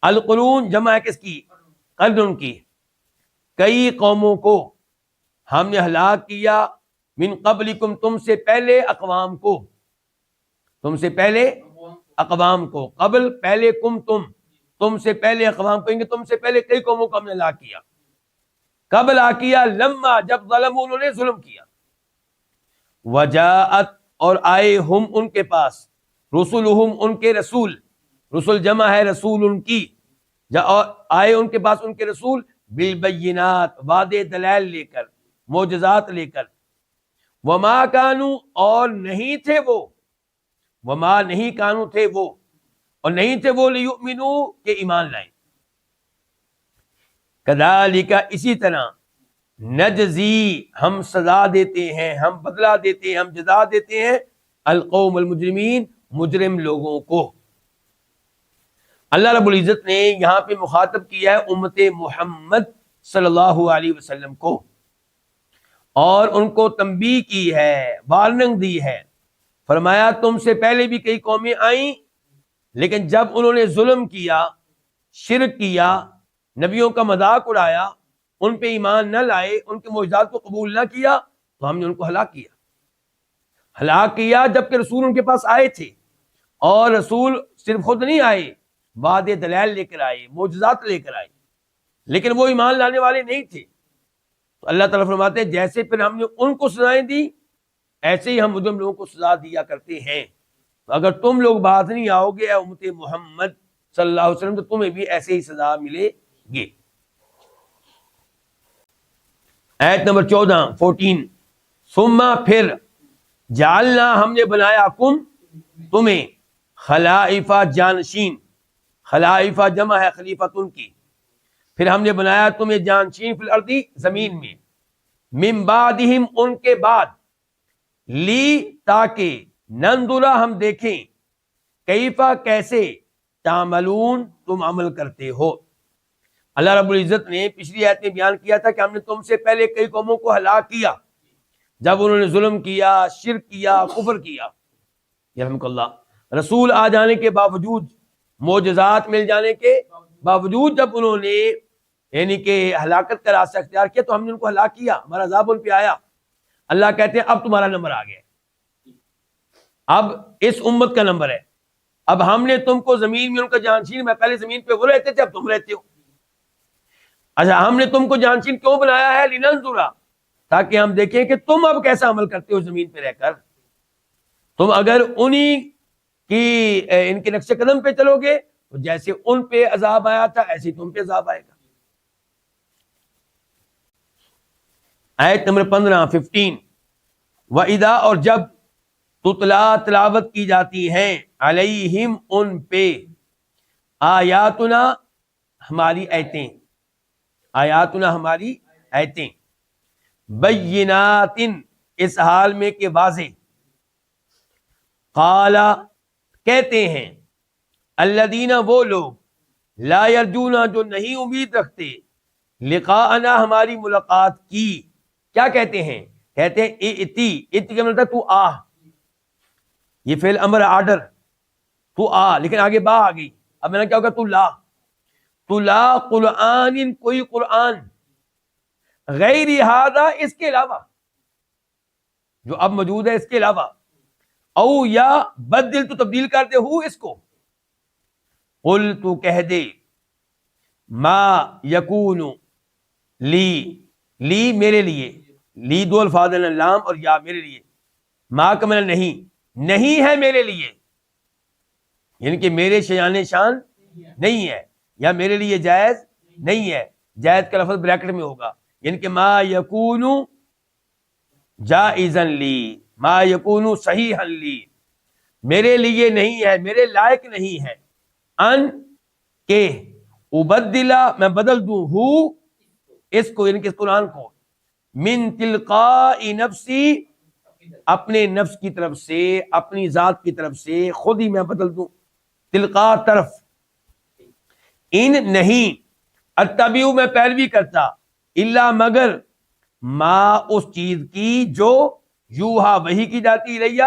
القرون جمع ہے کس کی؟ قرن کی، کئی قوموں کو ہم نے ہلاک کیا، من قبلکم تم سے پہلے اقوام کو، تم سے پہلے اقوام کو، قبل پہلے، کم تم سے پہلے اقوام کو، تم سے پہلے کئی قوموں کو ہم نے ہلاک کیا. کب ہلاک کیا؟ لما جب ظلموا، انہوں نے ظلم کیا. وجاءت اور آئے ہم ان کے پاس، رسولہم ان کے رسول، رسول جمع ہے رسول ان کی، آئے ان کے پاس ان کے رسول بالبینات واضح دلائل لے کر، معجزات لے کر، وما کانوا اور نہیں تھے وہ، وما نہیں کانوا تھے وہ، اور نہیں تھے وہ لیؤمنو کہ ایمان لائیں، کذالک اسی طرح نجزی ہم سزا دیتے ہیں، ہم بدلہ دیتے ہیں، ہم جزا دیتے ہیں القوم المجرمین مجرم لوگوں کو۔ اللہ رب العزت نے یہاں پہ مخاطب کیا ہے امت محمد صلی اللہ علیہ وسلم کو، اور ان کو تنبیہ کی ہے، وارننگ دی ہے، فرمایا تم سے پہلے بھی کئی قومیں آئیں، لیکن جب انہوں نے ظلم کیا، شرک کیا، نبیوں کا مذاق اڑایا، ان پہ ایمان نہ لائے، ان کے معجزات کو قبول نہ کیا، تو ہم نے ان کو ہلاک کیا جبکہ رسول ان کے پاس آئے تھے، اور رسول صرف خود نہیں آئے، واضح دلائل لے کر آئے، معجزات لے کر آئے، لیکن وہ ایمان لانے والے نہیں تھے۔ تو اللہ تعالیٰ فرماتے ہیں جیسے پھر ہم نے ان کو سزائیں دی، ایسے ہی ہم مجرم لوگوں کو سزا دیا کرتے ہیں۔ تو اگر تم لوگ باز نہیں آؤ گے اے امت محمد صلی اللہ علیہ وسلم، تو تمہیں بھی ایسے ہی سزا ملے گی۔ آیت نمبر 14 ثم پھر جعلنا ہم نے بنایا کم تمہیں خلائفہ جانشین، خلائفہ جمع ہے خلیفتن کی، پھر ہم نے بنایا تمہیں جانشین فی الارض زمین میں، من بعدہم ان کے بعد، لی تاکہ ننظرا ہم دیکھیں، کیفا کیسے، تعملون تم عمل کرتے ہو۔ اللہ رب العزت نے پچھلی آیت میں بیان کیا تھا کہ ہم نے تم سے پہلے کئی قوموں کو ہلاک کیا جب انہوں نے ظلم کیا، شرک کیا، کفر کیا، یرحمک اللہ، رسول آ جانے کے باوجود، معجزات مل جانے کے باوجود جب انہوں نے یعنی کہ ہلاکت کا راستہ اختیار کیا تو ہم نے ان کو ہلاک کیا، ہمارا عذاب ان پہ آیا۔ اللہ کہتے ہیں اب تمہارا نمبر آ گیا، اب اس امت کا نمبر ہے، اب ہم نے تم کو زمین میں ان کا جانشین، میں پہلے زمین پہ وہ رہتے تھے، اب تم رہتے ہو۔ اچھا ہم نے تم کو جانشین کیوں بنایا ہے؟ لننظرا، تاکہ ہم دیکھیں کہ تم اب کیسا عمل کرتے ہو زمین پہ رہ کر۔ تم اگر انہی کی ان کے نقش قدم پہ چلو گے تو جیسے ان پہ عذاب آیا تھا ایسے تم پہ عذاب آئے گا۔ آیت نمبر 15 وَإِذَا اور جب تتلا تلاوت کی جاتی ہیں علیہم ان پہ، آیاتنا ہماری آیتیں، آیاتنا ہماری آیتیں، بینات اس حال میں کہ واضح، قالا کہتے ہیں، الذین وہ لوگ، لا یرجون جو نہیں امید رکھتے، لقاءنا ہماری ملاقات کی، کیا کہتے ہیں؟ کہتے ہیں اتی کا مطلب تو آ، یہ فعل امر آرڈر، تو آ، لیکن آگے با آ گئی، اب میں نے کیا ہوگا تو لا قرآن، کوئی قرآن، غیر ہذا اس کے علاوہ، جو اب موجود ہے اس کے علاوہ، او یا بدل تو تبدیل کر دے ہو اس کو، قل تو کہہ دے، ما یکون لی میرے لیے، لی دو الفاظ ہیں لام اور یا، میرے لیے، ما کا معنی نہیں ہے میرے لیے، یعنی کہ میرے شیان شان نہیں ہے، یا میرے لیے جائز نہیں ہے، جائز کا لفظ بریکٹ میں ہوگا، یعنی کہ ما یکون جائزا لی، ما یکون صحیحا لی، میرے لیے نہیں ہے، میرے لائق نہیں ہے، ان کہ ابدلا میں بدل دوں ہو اس کو، یعنی کہ اس قرآن کو، من تلقاء نفسی اپنے نفس کی طرف سے، اپنی ذات کی طرف سے خود ہی میں بدل دوں، تلقاء طرف، ان نہیں، اتبعو میں پیروی کرتا، الا مگر، ما اس چیز کی جو یوہا وحی کی جاتی الیہ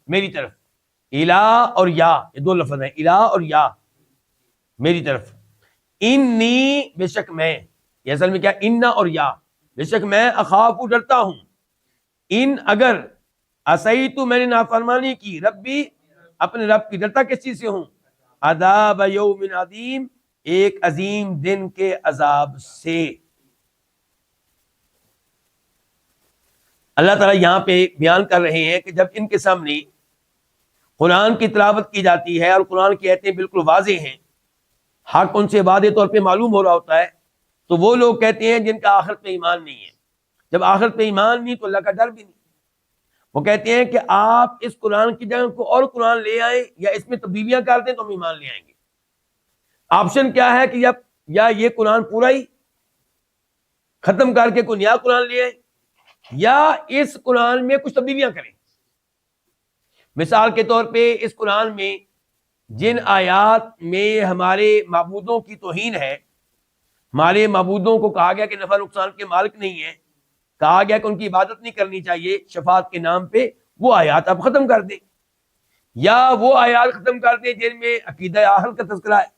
میری طرف، الا اور یا یہ دو لفظ ہیں، الا اور یا میری طرف، انی بے شک میں، یہ اصل میں کیا انا اور یا، بے شک میں اخاف ڈرتا ہوں، ان اگر عصیت میں نے نافرمانی کی، ربی اپنے رب کی، ڈرتا کس چیز سے ہوں؟ عذاب یوم عظیم، ایک عظیم دن کے عذاب سے۔ اللہ تعالیٰ یہاں پہ بیان کر رہے ہیں کہ جب ان کے سامنے قرآن کی تلاوت کی جاتی ہے اور قرآن کی آیتیں بالکل واضح ہیں، حق ان سے واضح طور پہ معلوم ہو رہا ہوتا ہے، تو وہ لوگ کہتے ہیں جن کا آخرت پہ ایمان نہیں ہے. جب آخرت پہ ایمان نہیں تو اللہ کا ڈر بھی نہیں. وہ کہتے ہیں کہ آپ اس قرآن کی جگہ کو اور قرآن لے آئیں یا اس میں تبدیلیاں کر دیں تو ہم ایمان لے آئیں گے. آپشن کیا ہے کہ یا یہ قرآن پورا ہی ختم کر کے کوئی نیا قرآن لے آئیں یا اس قرآن میں کچھ تبدیلیاں کریں. مثال کے طور پہ اس قرآن میں جن آیات میں ہمارے معبودوں کی توہین ہے، ہمارے معبودوں کو کہا گیا کہ نفع نقصان کے مالک نہیں ہے، کہا گیا کہ ان کی عبادت نہیں کرنی چاہیے شفاعت کے نام پہ، وہ آیات آپ ختم کر دیں، یا وہ آیات ختم کر دیں جن میں عقیدہ آخرت کا تذکرہ ہے.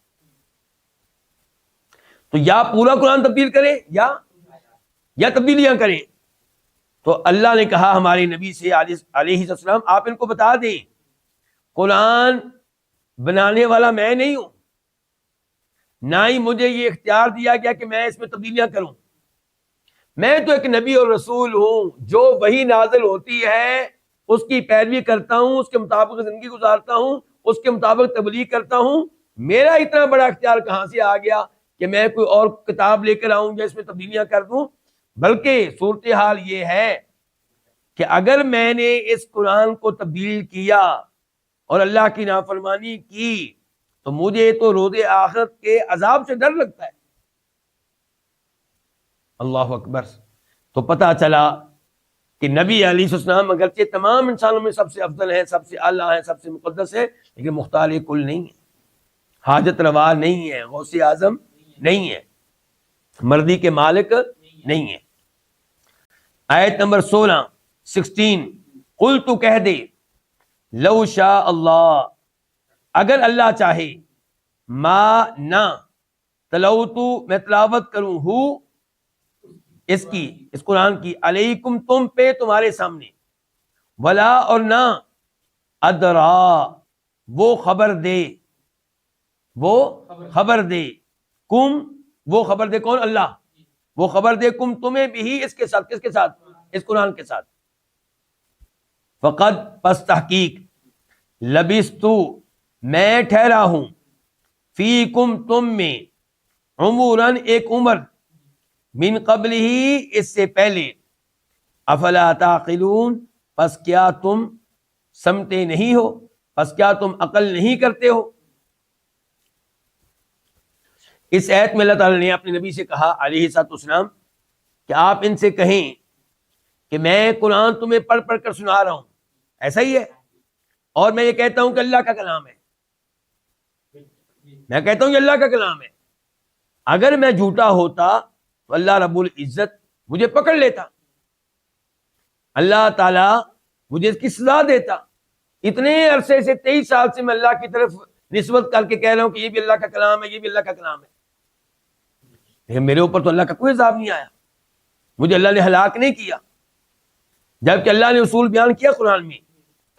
تو یا پورا قرآن تبدیل کریں یا تبدیلیاں کریں. تو اللہ نے کہا ہمارے نبی سے علیہ السلام، آپ ان کو بتا دیں قرآن بنانے والا میں نہیں ہوں، نہ ہی مجھے یہ اختیار دیا گیا کہ میں اس میں تبدیلیاں کروں. میں تو ایک نبی اور رسول ہوں، جو وحی نازل ہوتی ہے اس کی پیروی کرتا ہوں، اس کے مطابق زندگی گزارتا ہوں، اس کے مطابق تبلیغ کرتا ہوں. میرا اتنا بڑا اختیار کہاں سے آ گیا کہ میں کوئی اور کتاب لے کر آؤں یا اس میں تبدیلیاں کر دوں. بلکہ صورتحال یہ ہے کہ اگر میں نے اس قرآن کو تبدیل کیا اور اللہ کی نافرمانی کی تو مجھے تو روز آخرت کے عذاب سے ڈر لگتا ہے. اللہ اکبر. تو پتہ چلا کہ نبی علیہ السلام اگرچہ تمام انسانوں میں سب سے افضل ہیں، سب سے اعلیٰ ہیں، سب سے مقدس ہے، لیکن مختار کل نہیں ہے، حاجت روا نہیں ہے، غوث اعظم نہیں ہے، مرضی کے مالک نہیں ہے. آیت نمبر 16 قل تو کہہ دے لو شاء اللہ، اگر اللہ چاہے، ما نہ تلوتو میں تلاوت کروں ہوں اس قرآن کی، علیکم تم پہ، تمہارے سامنے، ولا اور نہ ادرا وہ خبر دے کم وہ خبر دے کون؟ اللہ. وہ خبر دے کم تمہیں بھی اس کے ساتھ، کس کے ساتھ؟ اس قرآن کے ساتھ. فقد پس تحقیق، لبستو میں ٹھہرا ہوں، فیکم تم میں، عمراً ایک عمر، من قبل ہی اس سے پہلے، افلا تعقلون پس کیا تم سمتے نہیں ہو، پس کیا تم عقل نہیں کرتے ہو. اس آیت میں اللہ تعالیٰ نے اپنے نبی سے کہا علیہ السلام کہ آپ ان سے کہیں کہ میں قرآن تمہیں پڑھ پڑھ کر سنا رہا ہوں، ایسا ہی ہے، اور میں یہ کہتا ہوں کہ اللہ کا کلام ہے، میں کہتا ہوں کہ اللہ کا کلام ہے. اگر میں جھوٹا ہوتا تو اللہ رب العزت مجھے پکڑ لیتا، اللہ تعالیٰ مجھے اس کی سزا دیتا. اتنے عرصے سے 23 سال سے میں اللہ کی طرف نسبت کر کے کہہ رہا ہوں کہ یہ بھی اللہ کا کلام ہے، یہ بھی اللہ کا کلام ہے، لیکن میرے اوپر تو اللہ کا کوئی عذاب نہیں آیا، مجھے اللہ نے ہلاک نہیں کیا. جبکہ اللہ نے اصول بیان کیا قرآن میں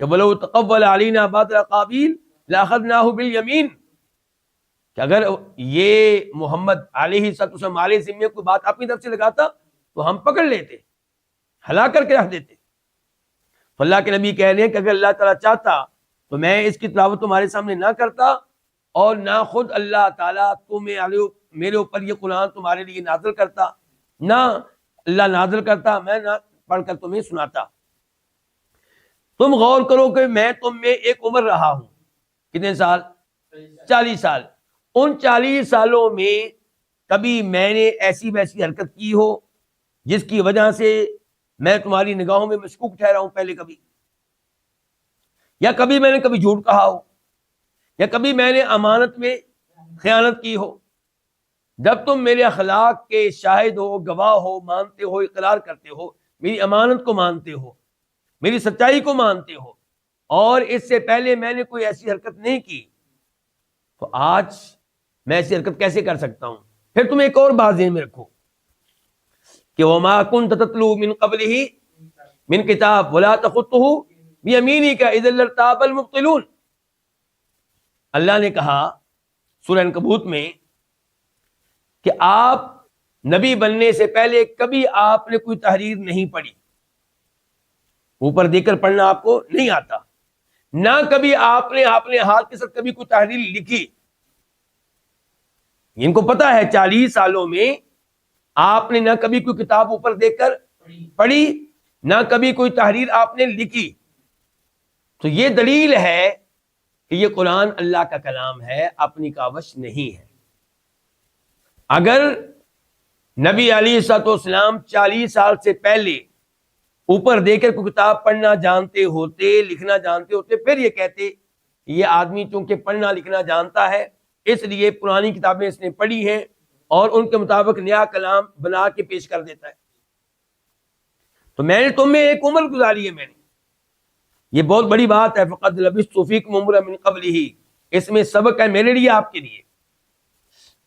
کہ وَلَوْ تَقَوَّلَ عَلَيْنَا بَعْضَ الْأَقَاوِيلِ لَأَخَذْنَاهُ بِالْيَمِينِ، کہ اگر یہ محمد علیہ السلام ہمارے ذمے کوئی بات اپنی طرف سے لگاتا تو ہم پکڑ لیتے، ہلاک کر کے رکھ دیتے. تو اللہ کے نبی کہہ رہے ہیں کہ اگر اللہ تعالیٰ چاہتا تو میں اس کی تلاوت تمہارے سامنے نہ کرتا، اور نہ خود اللہ تعالیٰ میرے اوپر یہ قرآن تمہارے لیے نازل کرتا، نہ اللہ نازل کرتا، میں نہ پڑھ کر تمہیں سناتا. تم غور کرو کہ میں تم میں ایک عمر رہا ہوں، کتنے سال؟ 40 سال. ان 40 سالوں میں کبھی میں نے ایسی ویسی حرکت کی ہو جس کی وجہ سے میں تمہاری نگاہوں میں مشکوک ٹھہرا ہوں پہلے کبھی؟ یا کبھی میں نے کبھی جھوٹ کہا ہو، یا کبھی میں نے امانت میں خیانت کی ہو؟ جب تم میرے اخلاق کے شاہد ہو، گواہ ہو، مانتے ہو، اقرار کرتے ہو، میری امانت کو مانتے ہو، میری سچائی کو مانتے ہو، اور اس سے پہلے میں نے کوئی ایسی حرکت نہیں کی، تو آج میں ایسی حرکت کیسے کر سکتا ہوں؟ پھر تم ایک اور بات ذہن میں رکھو کہ وَمَا كُنْتَ تَتْلُو مِنْ قَبْلِهِ مِنْ كِتَابٍ وَلَا تَخُطُّهُ بِيَمِينِكَ إِذًا لَارْتَابَ الْمُبْطِلُونَ. اللہ نے کہا سورہ عنکبوت میں کہ آپ نبی بننے سے پہلے کبھی آپ نے کوئی تحریر نہیں پڑھی، اوپر دیکھ کر پڑھنا آپ کو نہیں آتا، نہ کبھی آپ نے اپنے ہاتھ کے ساتھ کبھی کوئی تحریر لکھی. ان کو پتا ہے 40 سالوں میں آپ نے نہ کبھی کوئی کتاب اوپر دیکھ کر پڑھی، نہ کبھی کوئی تحریر آپ نے لکھی. تو یہ دلیل ہے کہ یہ قرآن اللہ کا کلام ہے، اپنی کاوش نہیں ہے. اگر نبی علیہ الصلوۃ والسلام 40 سال سے پہلے اوپر دے کر کوئی کتاب پڑھنا جانتے ہوتے، لکھنا جانتے ہوتے، پھر یہ کہتے یہ آدمی چونکہ پڑھنا لکھنا جانتا ہے اس لیے پرانی کتابیں اس نے پڑھی ہیں اور ان کے مطابق نیا کلام بنا کے پیش کر دیتا ہے. تو میں نے تم میں ایک عمر گزاری ہے، میں نے، یہ بہت بڑی بات ہے. فقد لبثت فیکم عمرا من قبلہ، اس میں سبق ہے میرے لیے، آپ کے لیے،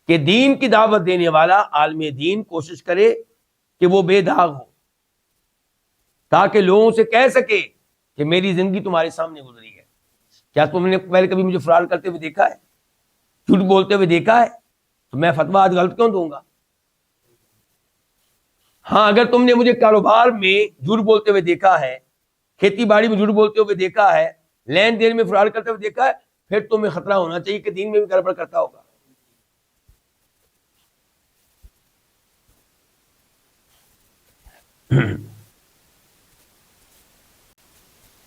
کہ دین کی دعوت دینے والا عالم دین کوشش کرے کہ وہ بے داغ ہو، تاکہ لوگوں سے کہہ سکے کہ میری زندگی تمہارے سامنے گزری ہے. کیا تم نے پہلے کبھی مجھے فرار کرتے ہوئے دیکھا ہے، جھوٹ بولتے ہوئے دیکھا ہے؟ تو میں فتویٰ آج غلط کیوں دوں گا؟ ہاں، اگر تم نے مجھے کاروبار میں جھوٹ بولتے ہوئے دیکھا ہے، کھیتی باڑی میں جھوٹ بولتے ہوئے دیکھا ہے، لین دین میں فرار کرتے ہوئے دیکھا ہے، پھر تمہیں خطرہ ہونا چاہیے کہ دین میں بھی گڑبڑ کرتا ہوگا.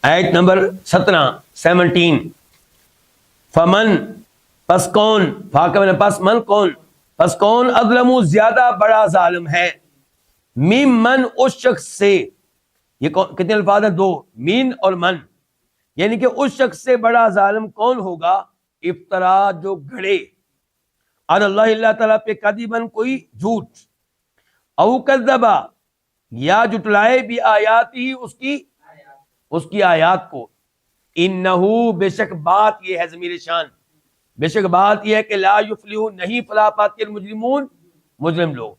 آیت نمبر 17 فمن، پس کون، فاقہ پس من کون، پس کون، اظلم زیادہ بڑا ظالم ہے، ممن اس شخص سے، یہ کتنے الفاظ ہیں؟ 2، مین اور من، یعنی کہ اس شخص سے بڑا ظالم کون ہوگا، افطرا جو گھڑے، اللہ اللہ تعالیٰ پہ کذبن کوئی جھوٹ، او کذبا یا جٹلائے بھی آیات ہی اس کی آیات کو، انہو بے شک بات یہ ہے، ضمیر شان، بے شک بات یہ ہے کہ لا یفلح نہیں فلاح پاتے المجرمون، مجرم لوگ.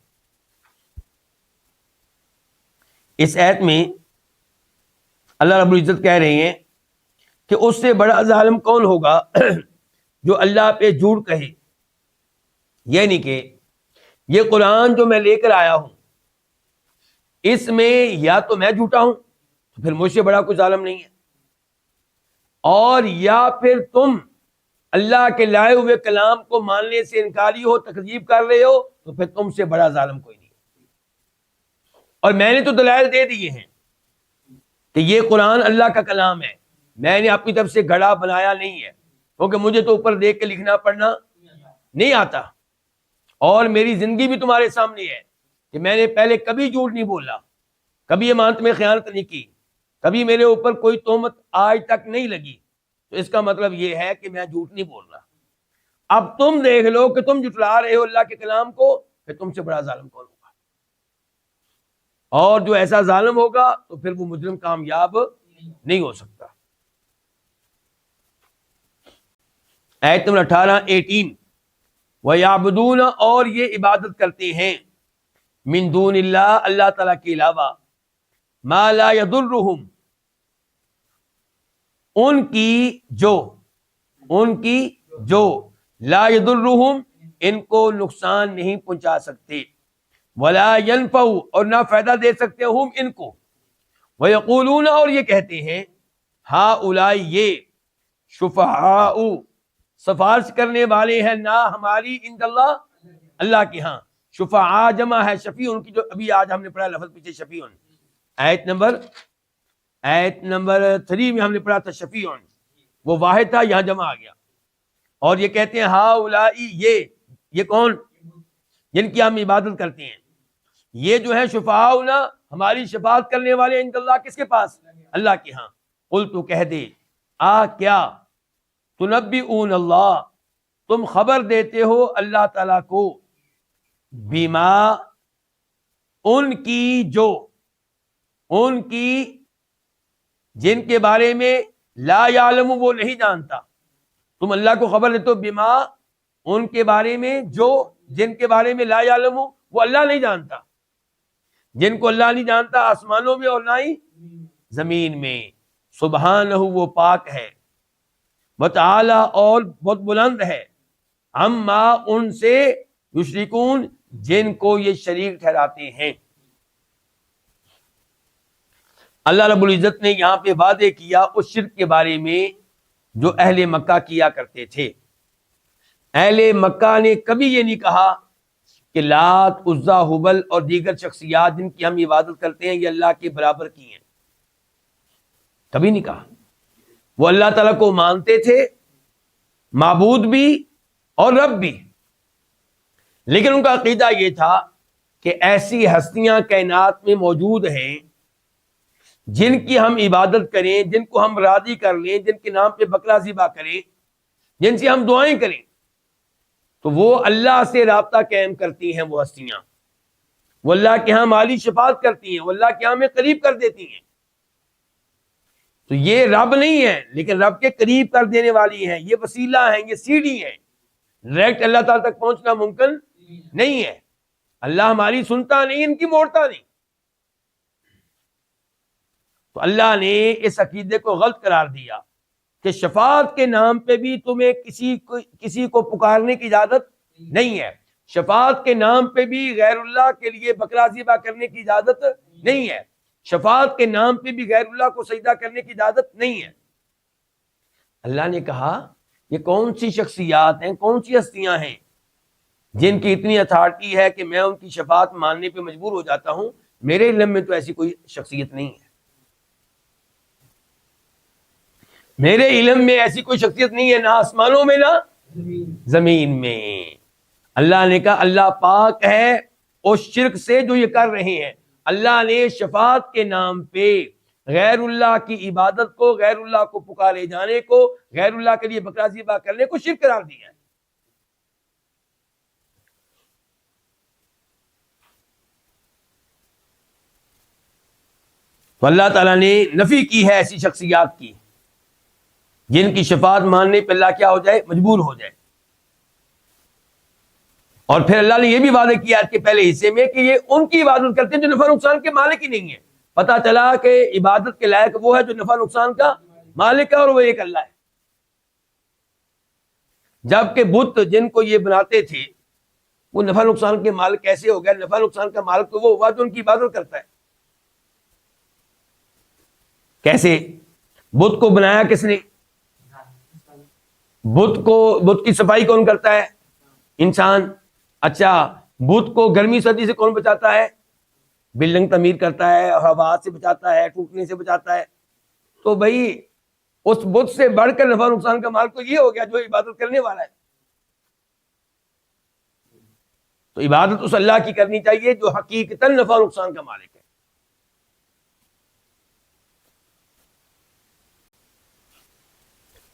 اس آیت میں اللہ رب العزت کہہ رہے ہیں کہ اس سے بڑا ظالم کون ہوگا جو اللہ پہ جھوٹ کہے. یعنی کہ یہ قرآن جو میں لے کر آیا ہوں اس میں یا تو میں جھوٹا ہوں تو پھر مجھ سے بڑا کوئی ظالم نہیں ہے، اور یا پھر تم اللہ کے لائے ہوئے کلام کو ماننے سے انکاری ہو، تکذیب کر رہے ہو، تو پھر تم سے بڑا ظالم کوئی نہیں. اور میں نے تو دلائل دے دیے ہیں کہ یہ قرآن اللہ کا کلام ہے، میں نے اپنی طرف سے گھڑا بنایا نہیں ہے، کیونکہ مجھے تو اوپر دیکھ کے لکھنا پڑھنا نہیں آتا. اور میری زندگی بھی تمہارے سامنے ہے کہ میں نے پہلے کبھی جھوٹ نہیں بولا، کبھی امانت میں خیانت نہیں کی، کبھی میرے اوپر کوئی تہمت آج تک نہیں لگی. تو اس کا مطلب یہ ہے کہ میں جھوٹ نہیں بول رہا. اب تم دیکھ لو کہ تم جھٹلا رہے ہو اللہ کے کلام کو، پھر تم سے بڑا ظالم کون ہوگا. اور جو ایسا ظالم ہوگا تو پھر وہ مجرم کامیاب نہیں ہو سکتا. آیت نمبر 18 وَيَعْبُدُونَ، اور یہ عبادت کرتے ہیں، من دون اللہ، اللہ تعالیٰ کے علاوہ، ما لا يضرهم، ان کی جو لا يضرهم، ان کو نقصان نہیں پہنچا سکتے، ولا ينفع، اور نہ فائدہ دے سکتے ہم ان کو، ويقولون، اور یہ کہتے ہیں، ہؤلاء، یہ، شفعاء، سفارش کرنے والے ہیں، نہ ہماری عند اللہ، اللہ کے ہاں. شفعاء جمع ہے شفیع، ان کی، جو ابھی آج ہم نے پڑھا لفظ پیچھے شفیع. آیت نمبر 3 میں ہم نے پڑھا تھا شفیع، وہ واحد تھا، یہاں جمع آ گیا. اور یہ کہتے ہیں ہؤلاء، یہ کون، جن کی ہم عبادت کرتے ہیں، یہ جو ہے شفعاؤنا، ہماری شفاعت کرنے والے، عند اللہ، کس کے پاس، اللہ کے ہاں. قل، تو کہہ دے، کیا، تنبئون اللہ، تم خبر دیتے ہو اللہ تعالیٰ کو، بما، ان کی جن کے بارے میں لا یعلم، وہ نہیں جانتا. تم اللہ کو خبر دیتے ہو بما، ان کے بارے میں جن کے بارے میں لا یعلم، وہ اللہ نہیں جانتا، جن کو اللہ نہیں جانتا آسمانوں میں اور نہ ہی زمین میں. سبحانہ، وہ پاک ہے، وتعالی، اور بہت بلند ہے، عما، ان سے، یشرکون، جن کو یہ شریک ٹھہراتے ہیں. اللہ رب العزت نے یہاں پہ وعدے کیا اس شرک کے بارے میں جو اہل مکہ کیا کرتے تھے. اہل مکہ نے کبھی یہ نہیں کہا کہ لات، عزا، ہبل اور دیگر شخصیات جن کی ہم عبادت کرتے ہیں یہ اللہ کے برابر کی ہیں. کبھی نہیں کہا. وہ اللہ تعالیٰ کو مانتے تھے، معبود بھی اور رب بھی، لیکن ان کا عقیدہ یہ تھا کہ ایسی ہستیاں کائنات میں موجود ہیں جن کی ہم عبادت کریں، جن کو ہم راضی کر لیں، جن کے نام پہ بکرا ذبح کریں، جن سے ہم دعائیں کریں، تو وہ اللہ سے رابطہ قائم کرتی ہیں. وہ ہستیاں وہ اللہ کے ہاں مالی شفاعت کرتی ہیں، وہ اللہ کے ہاں میں قریب کر دیتی ہیں. تو یہ رب نہیں ہے، لیکن رب کے قریب کر دینے والی ہیں. یہ وسیلہ ہیں، یہ سیڑھی ہیں. ڈائریکٹ اللہ تعالیٰ تک پہنچنا ممکن نہیں ہے. اللہ ہماری سنتا نہیں، ان کی موڑتا نہیں. تو اللہ نے اس عقیدے کو غلط قرار دیا کہ شفاعت کے نام پہ بھی تمہیں کسی کو پکارنے کی اجازت نہیں ہے. شفاعت کے نام پہ بھی غیر اللہ کے لیے بکرا ذبح کرنے کی اجازت نہیں ہے. شفاعت کے نام پہ بھی غیر اللہ کو سجدہ کرنے کی اجازت نہیں ہے. اللہ نے کہا یہ کون سی شخصیات ہیں، کون سی ہستیاں ہیں جن کی اتنی اتھارٹی ہے کہ میں ان کی شفاعت ماننے پہ مجبور ہو جاتا ہوں؟ میرے علم میں تو ایسی کوئی شخصیت نہیں ہے. میرے علم میں ایسی کوئی شخصیت نہیں ہے، نہ آسمانوں میں نہ زمین میں. اللہ نے کہا اللہ پاک ہے اس شرک سے جو یہ کر رہے ہیں. اللہ نے شفاعت کے نام پہ غیر اللہ کی عبادت کو، غیر اللہ کو پکارے جانے کو، غیر اللہ کے لیے بکرا ذبح کرنے کو شرک قرار دیا ہے. تو اللہ تعالیٰ نے نفی کی ہے ایسی شخصیات کی جن کی شفاعت ماننے پہ اللہ کیا ہو جائے، مجبور ہو جائے. اور پھر اللہ نے یہ بھی وعدہ کیا آیت کے پہلے حصے میں کہ یہ ان کی عبادت کرتے ہیں جو نفع نقصان کے مالک ہی نہیں ہے. پتہ چلا کہ عبادت کے لائق وہ ہے جو نفع نقصان کا مالک ہے، اور وہ ایک اللہ ہے. جبکہ بت جن کو یہ بناتے تھے وہ نفع نقصان کے مالک کیسے ہو گیا؟ نفع نقصان کا مالک تو وہ ہوا جو ان کی عبادت کرتا ہے. کیسے؟ بت کو بنایا کس نے؟ بت کی صفائی کون کرتا ہے؟ انسان. اچھا بت کو گرمی سردی سے کون بچاتا ہے؟ بلڈنگ تعمیر کرتا ہے، ہوا سے بچاتا ہے، ٹوٹنے سے بچاتا ہے. تو بھائی اس بت سے بڑھ کر نفع نقصان کا مالک تو یہ ہو گیا جو عبادت کرنے والا ہے. تو عبادت اس اللہ کی کرنی چاہیے جو حقیقتاً نفع نقصان کا مالک ہے.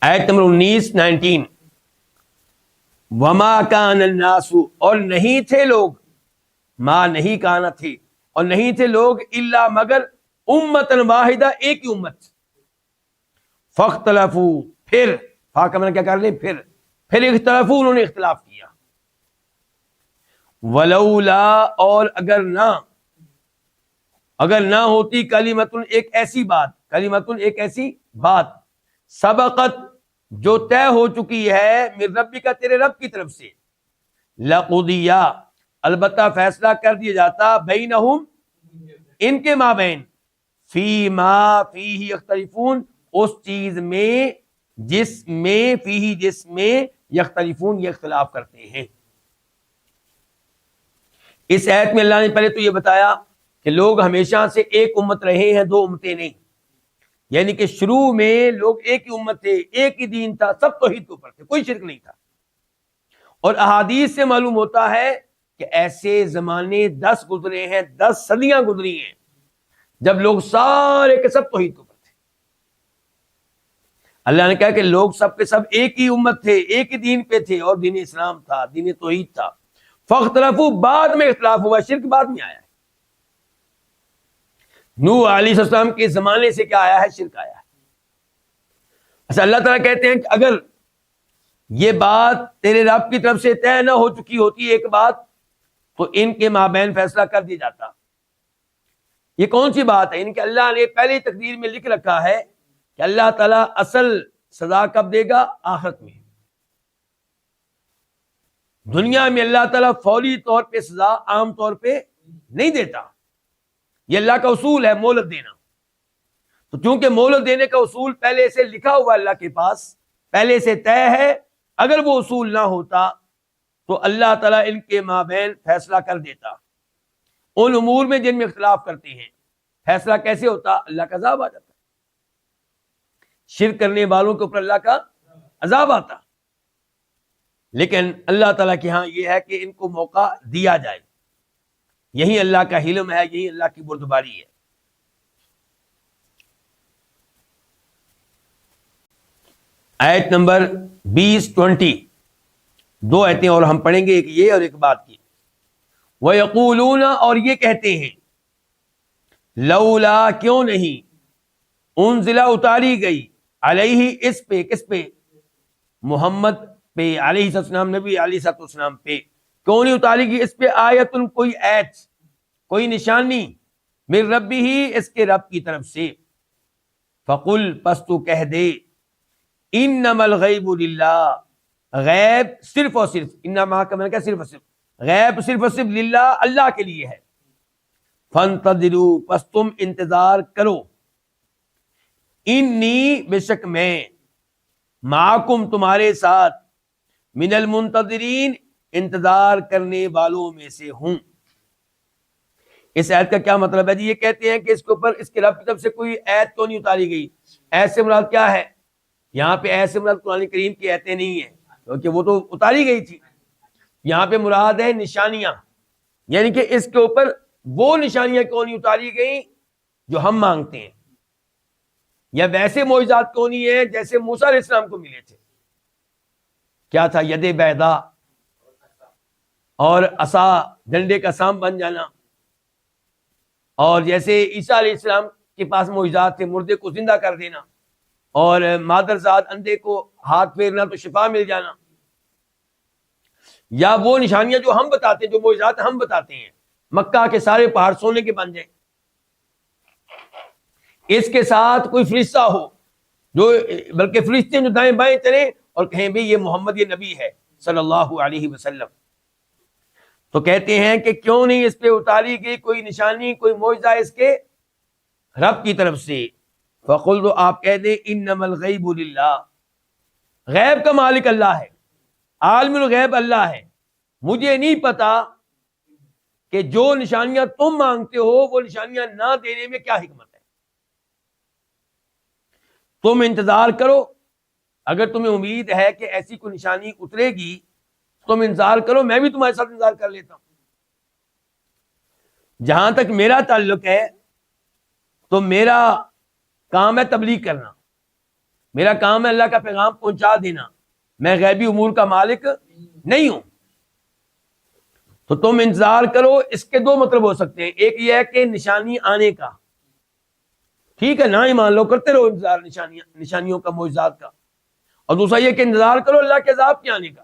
آیت نمبر 19 وما کان الناس، اور نہیں تھے لوگ، ما نہیں کانا تھے اور نہیں تھے لوگ، الا مگر امتن واحدہ، ایک ہی امت. فاختلفوا، پھر فا کا معنی کیا کر لیں، پھر اختلافو، انہوں نے اختلاف کیا. ولولا، اور اگر نہ ہوتی کلمتن، ایک ایسی بات سبقت جو طے ہو چکی ہے من ربک، تیرے رب کی طرف سے، لقضی، البتہ فیصلہ کر دیا جاتا، بینہم، ان کے مابین، فی ما فیہ یختلفون، اس چیز میں جس میں یختلفون، یہ اختلاف کرتے ہیں. اس آیت میں اللہ نے پہلے تو یہ بتایا کہ لوگ ہمیشہ سے ایک امت رہے ہیں، دو امتیں نہیں. یعنی کہ شروع میں لوگ ایک ہی امت تھے، ایک ہی دین تھا، سب توحید کے اوپر تھے، کوئی شرک نہیں تھا. اور احادیث سے معلوم ہوتا ہے کہ ایسے زمانے 10 گزرے ہیں، 10 صدیاں گزری ہیں جب لوگ سارے کے سب توحید کے اوپر تھے. اللہ نے کہا کہ لوگ سب کے سب ایک ہی امت تھے، ایک ہی دین پہ تھے، اور دین اسلام تھا، دین توحید تھا. فاختلفوا، بعد میں اختلاف ہوا، شرک بعد میں آیا ہے. نوح علیہ السلام کے زمانے سے کیا آیا ہے؟ شرک آیا ہے. اچھا اللہ تعالیٰ کہتے ہیں کہ اگر یہ بات تیرے رب کی طرف سے طے نہ ہو چکی ہوتی ایک بات، تو ان کے مابین فیصلہ کر دیا جاتا. یہ کون سی بات ہے؟ ان کے اللہ نے پہلے تقدیر میں لکھ رکھا ہے کہ اللہ تعالیٰ اصل سزا کب دے گا؟ آخرت میں. دنیا میں اللہ تعالیٰ فوری طور پہ سزا عام طور پہ نہیں دیتا. یہ اللہ کا اصول ہے، مہلت دینا. تو چونکہ مہلت دینے کا اصول پہلے سے لکھا ہوا اللہ کے پاس پہلے سے طے ہے، اگر وہ اصول نہ ہوتا تو اللہ تعالیٰ ان کے مابین فیصلہ کر دیتا۔ ان امور میں جن میں اختلاف کرتے ہیں فیصلہ کیسے ہوتا؟ اللہ کا عذاب آ جاتا، شرک کرنے والوں کے اوپر اللہ کا عذاب آتا۔ لیکن اللہ تعالیٰ کے ہاں یہ ہے کہ ان کو موقع دیا جائے، یہی اللہ کا حلم ہے، یہی اللہ کی بردباری ہے۔ آیت نمبر 20 دو آیتیں اور ہم پڑھیں گے، ایک یہ اور ایک بات کی۔ وَيَقُولُونَ اور یہ کہتے ہیں، لولا کیوں نہیں، انزلہ اتاری گئی، علیہ اس پہ، کس پہ؟ محمد پہ، علیہ السلام، نبی علیہ السلام پہ کیوں نہیں اتاری گئی اس پہ آیت، کوئی ایت، کوئی نشانی، من ربی ہی، اس کے رب کی طرف سے۔ فقل پس تو کہہ دے، انما الغیب للہ، غیب صرف اور صرف، انما کا معنی کیا؟ صرف اور صرف، غیب صرف اور صرف للہ، اللہ کے لیے ہے۔ فانتظروا پس تم انتظار کرو، انی بے شک میں، معکم تمہارے ساتھ، من المنتظرین انتظار کرنے والوں میں سے ہوں۔ اس آیت کا کیا مطلب ہے جی؟ یہ کہتے ہیں کہ اس کے اوپر اس کے رب کی طرف سے کوئی آیت کیوں نہیں اتاری گئی؟ ایت سے مراد کیا ہے؟ یہاں پہ ایت سے مراد قرآن کریم کی آیتیں نہیں ہیں، کیونکہ وہ تو اتاری گئی تھی۔ یہاں پہ مراد ہے نشانیاں، یعنی کہ اس کے اوپر وہ نشانیاں کیوں نہیں اتاری گئیں جو ہم مانگتے ہیں، یا ویسے معجزات کیوں نہیں ہیں جیسے موسیٰ علیہ السلام کو ملے تھے۔ کیا تھا؟ ید بیضا، اور عصا، ڈنڈے کا سام بن جانا، اور جیسے عیسیٰ علیہ السلام کے پاس معجزات تھے، مردے کو زندہ کر دینا، اور مادرزاد اندھے کو ہاتھ پھیرنا تو شفا مل جانا، یا وہ نشانیاں جو ہم بتاتے ہیں، جو معجزات ہم بتاتے ہیں، مکہ کے سارے پہاڑ سونے کے بن جائیں، اس کے ساتھ کوئی فرشتہ ہو، جو بلکہ فرشتے جو دائیں بائیں چلیں اور کہیں بھی یہ محمد، یہ نبی ہے صلی اللہ علیہ وسلم۔ تو کہتے ہیں کہ کیوں نہیں اس پہ اتاری گئی کوئی نشانی، کوئی معجزہ اس کے رب کی طرف سے۔ فقل، تو آپ کہہ دیں، انما الغیب للہ، غیب کا مالک اللہ ہے، عالم الغیب اللہ ہے، مجھے نہیں پتا کہ جو نشانیاں تم مانگتے ہو وہ نشانیاں نہ دینے میں کیا حکمت ہے۔ تم انتظار کرو، اگر تمہیں امید ہے کہ ایسی کوئی نشانی اترے گی تم انتظار کرو، میں بھی تمہارے ساتھ انتظار کر لیتا ہوں۔ جہاں تک میرا تعلق ہے تو میرا کام ہے تبلیغ کرنا، میرا کام ہے اللہ کا پیغام پہنچا دینا، میں غیبی امور کا مالک نہیں ہوں۔ تو تم انتظار کرو، اس کے دو مطلب ہو سکتے ہیں، ایک یہ ہے کہ نشانی آنے کا، ٹھیک ہے، نہ ہی مان لو، کرتے رہو انتظار نشانیوں کا، معجزات کا، اور دوسرا یہ کہ انتظار کرو اللہ کے عذاب کے آنے کا،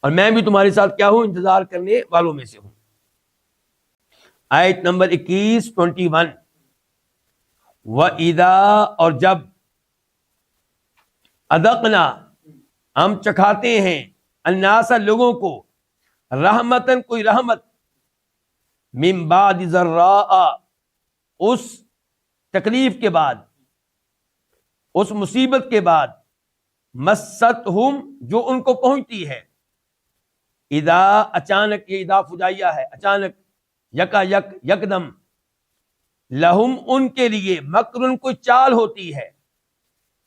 اور میں بھی تمہارے ساتھ کیا ہوں؟ انتظار کرنے والوں میں سے ہوں۔ آیت نمبر 21 وَإِذَا اور جب، اذقنا ہم چکھاتے ہیں، الناس لوگوں کو، رحمتن کوئی رحمت، من بعد ضراء اس تکلیف کے بعد، اس مصیبت کے بعد، مستہم جو ان کو پہنچتی ہے، اذا اچانک، یہ اذا فجائیہ ہے، اچانک، یکا یک، یکدم، لہم ان کے لیے، مکرن کوئی چال ہوتی ہے،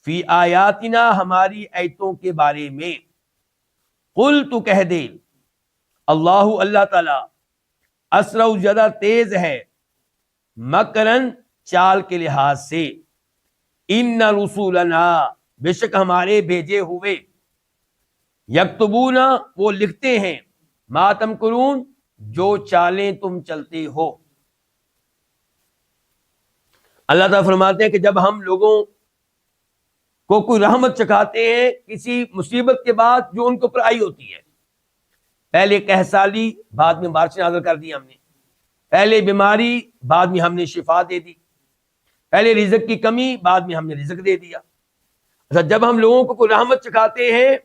فی آیاتنا ہماری آیتوں کے بارے میں، قل تو کہہ دے، اللہ اللہ تعالی، اسرع زیادہ تیز ہے، مکرن چال کے لحاظ سے، ان رسولنا بے شک ہمارے بھیجے ہوئے، یکتبون وہ لکھتے ہیں، ما تمکرون جو چالیں تم چلتے ہو۔ اللہ تعالیٰ فرماتے ہیں کہ جب ہم لوگوں کو کوئی رحمت چکھاتے ہیں کسی مصیبت کے بعد جو ان کے اوپر آئی ہوتی ہے، پہلے قحط سالی، بعد میں بارش نازل کر دی ہم نے، پہلے بیماری، بعد میں ہم نے شفا دے دی، پہلے رزق کی کمی، بعد میں ہم نے رزق دے دیا۔ اچھا، جب ہم لوگوں کو کوئی رحمت چکھاتے ہیں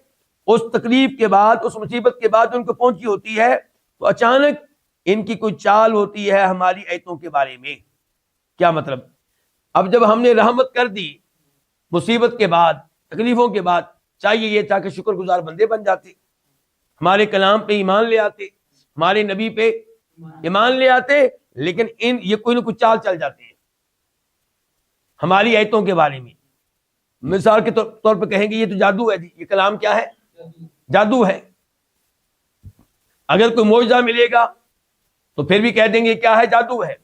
اس تکلیف کے بعد، اس مصیبت کے بعد ان کو پہنچی ہوتی ہے، تو اچانک ان کی کوئی چال ہوتی ہے ہماری آیتوں کے بارے میں۔ کیا مطلب؟ اب جب ہم نے رحمت کر دی مصیبت کے بعد، تکلیفوں کے بعد، چاہیے یہ تھا کہ شکر گزار بندے بن جاتے، ہمارے کلام پہ ایمان لے آتے، ہمارے نبی پہ ایمان لے آتے، لیکن یہ کوئی نہ کوئی چال چل جاتے ہیں ہماری آیتوں کے بارے میں۔ مثال کے طور پہ کہیں گے یہ تو جادو ہے جی، یہ کلام کیا ہے؟ جادو ہے۔ اگر کوئی معجزہ ملے گا تو پھر بھی کہہ دیں گے کیا ہے؟ جادو ہے،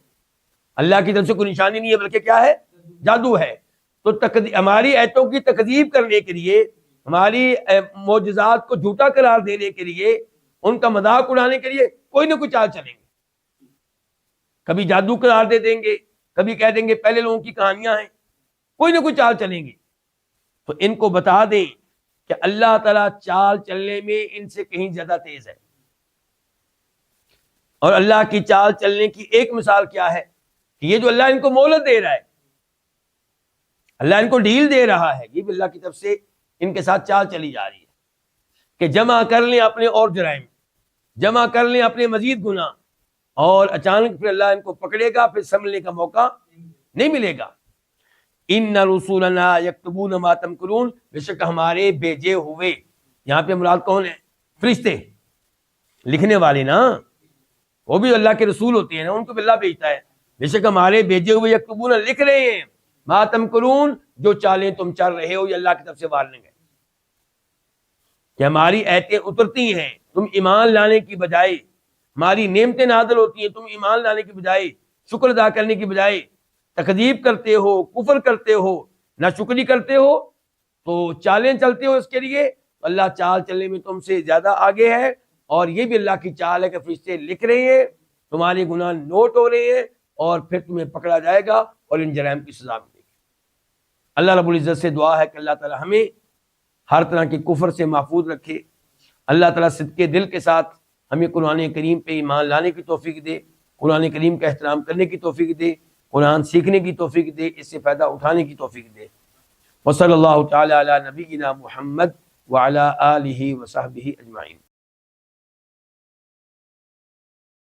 اللہ کی طرف سے کوئی نشانی نہیں ہے بلکہ کیا ہے؟ جادو ہے۔ تو ہماری آیتوں کی تکذیب کرنے کے لیے، ہماری معجزات کو جھوٹا قرار دینے کے لیے، ان کا مذاق اڑانے کے لیے کوئی نہ کوئی چال چلیں گے، کبھی جادو قرار دے دیں گے، کبھی کہہ دیں گے پہلے لوگوں کی کہانیاں ہیں، کوئی نہ کوئی چال چلیں گے۔ تو ان کو بتا دیں کہ اللہ تعالیٰ چال چلنے میں ان سے کہیں زیادہ تیز ہے، اور اللہ کی چال چلنے کی ایک مثال کیا ہے کہ یہ جو اللہ ان کو مہلت دے رہا ہے، اللہ ان کو ڈھیل دے رہا ہے، یہ بھی اللہ کی طرف سے ان کے ساتھ چال چلی جا رہی ہے کہ جمع کر لیں اپنے اور جرائم، جمع کر لیں اپنے مزید گناہ، اور اچانک پھر اللہ ان کو پکڑے گا، پھر سنبھلنے کا موقع نہیں ملے گا۔ ان رسولنا یکتبون ما تمکرون، بے شک ہمارے بھیجے ہوئے، یہاں پہ مراد کون ہے؟ فرشتے، لکھنے والے نا، وہ بھی اللہ کے رسول ہوتے ہیں نا، ان کو بھی اللہ بھیجتا ہے۔ بے شک ہمارے بھیجے ہوئے یکتبون، لکھ رہے ہیں، ما تمکرون، جو چالیں تم چل رہے ہو، یہ اللہ کی طرف سے وارننگ ہے کہ ہماری آیتیں اترتی ہیں، تم ایمان لانے کی بجائے، ہماری نعمتیں نازل ہوتی ہیں، تم ایمان لانے کی بجائے، شکر ادا کرنے کی بجائے تکذیب کرتے ہو، کفر کرتے ہو، ناشکری کرتے ہو، تو چالیں چلتے ہو اس کے لیے، اللہ چال چلنے میں تم سے زیادہ آگے ہے۔ اور یہ بھی اللہ کی چال ہے کہ فرشتے لکھ رہے ہیں، تمہارے گناہ نوٹ ہو رہے ہیں، اور پھر تمہیں پکڑا جائے گا اور ان جرائم کی سزا ملے گی۔ اللہ رب العزت سے دعا ہے کہ اللہ تعالی ہمیں ہر طرح کے کفر سے محفوظ رکھے، اللہ تعالیٰ صدقے دل کے ساتھ ہمیں قرآن کریم پہ ایمان لانے کی توفیق دے، قرآن کریم کا احترام کرنے کی توفیق دے، قرآن سیکھنے کی توفیق دے، اس سے فائدہ اٹھانے کی توفیق دے۔ وصلی اللہ تعالی علی نبینا محمد وعلی آلہ وصحبہ اجمعین۔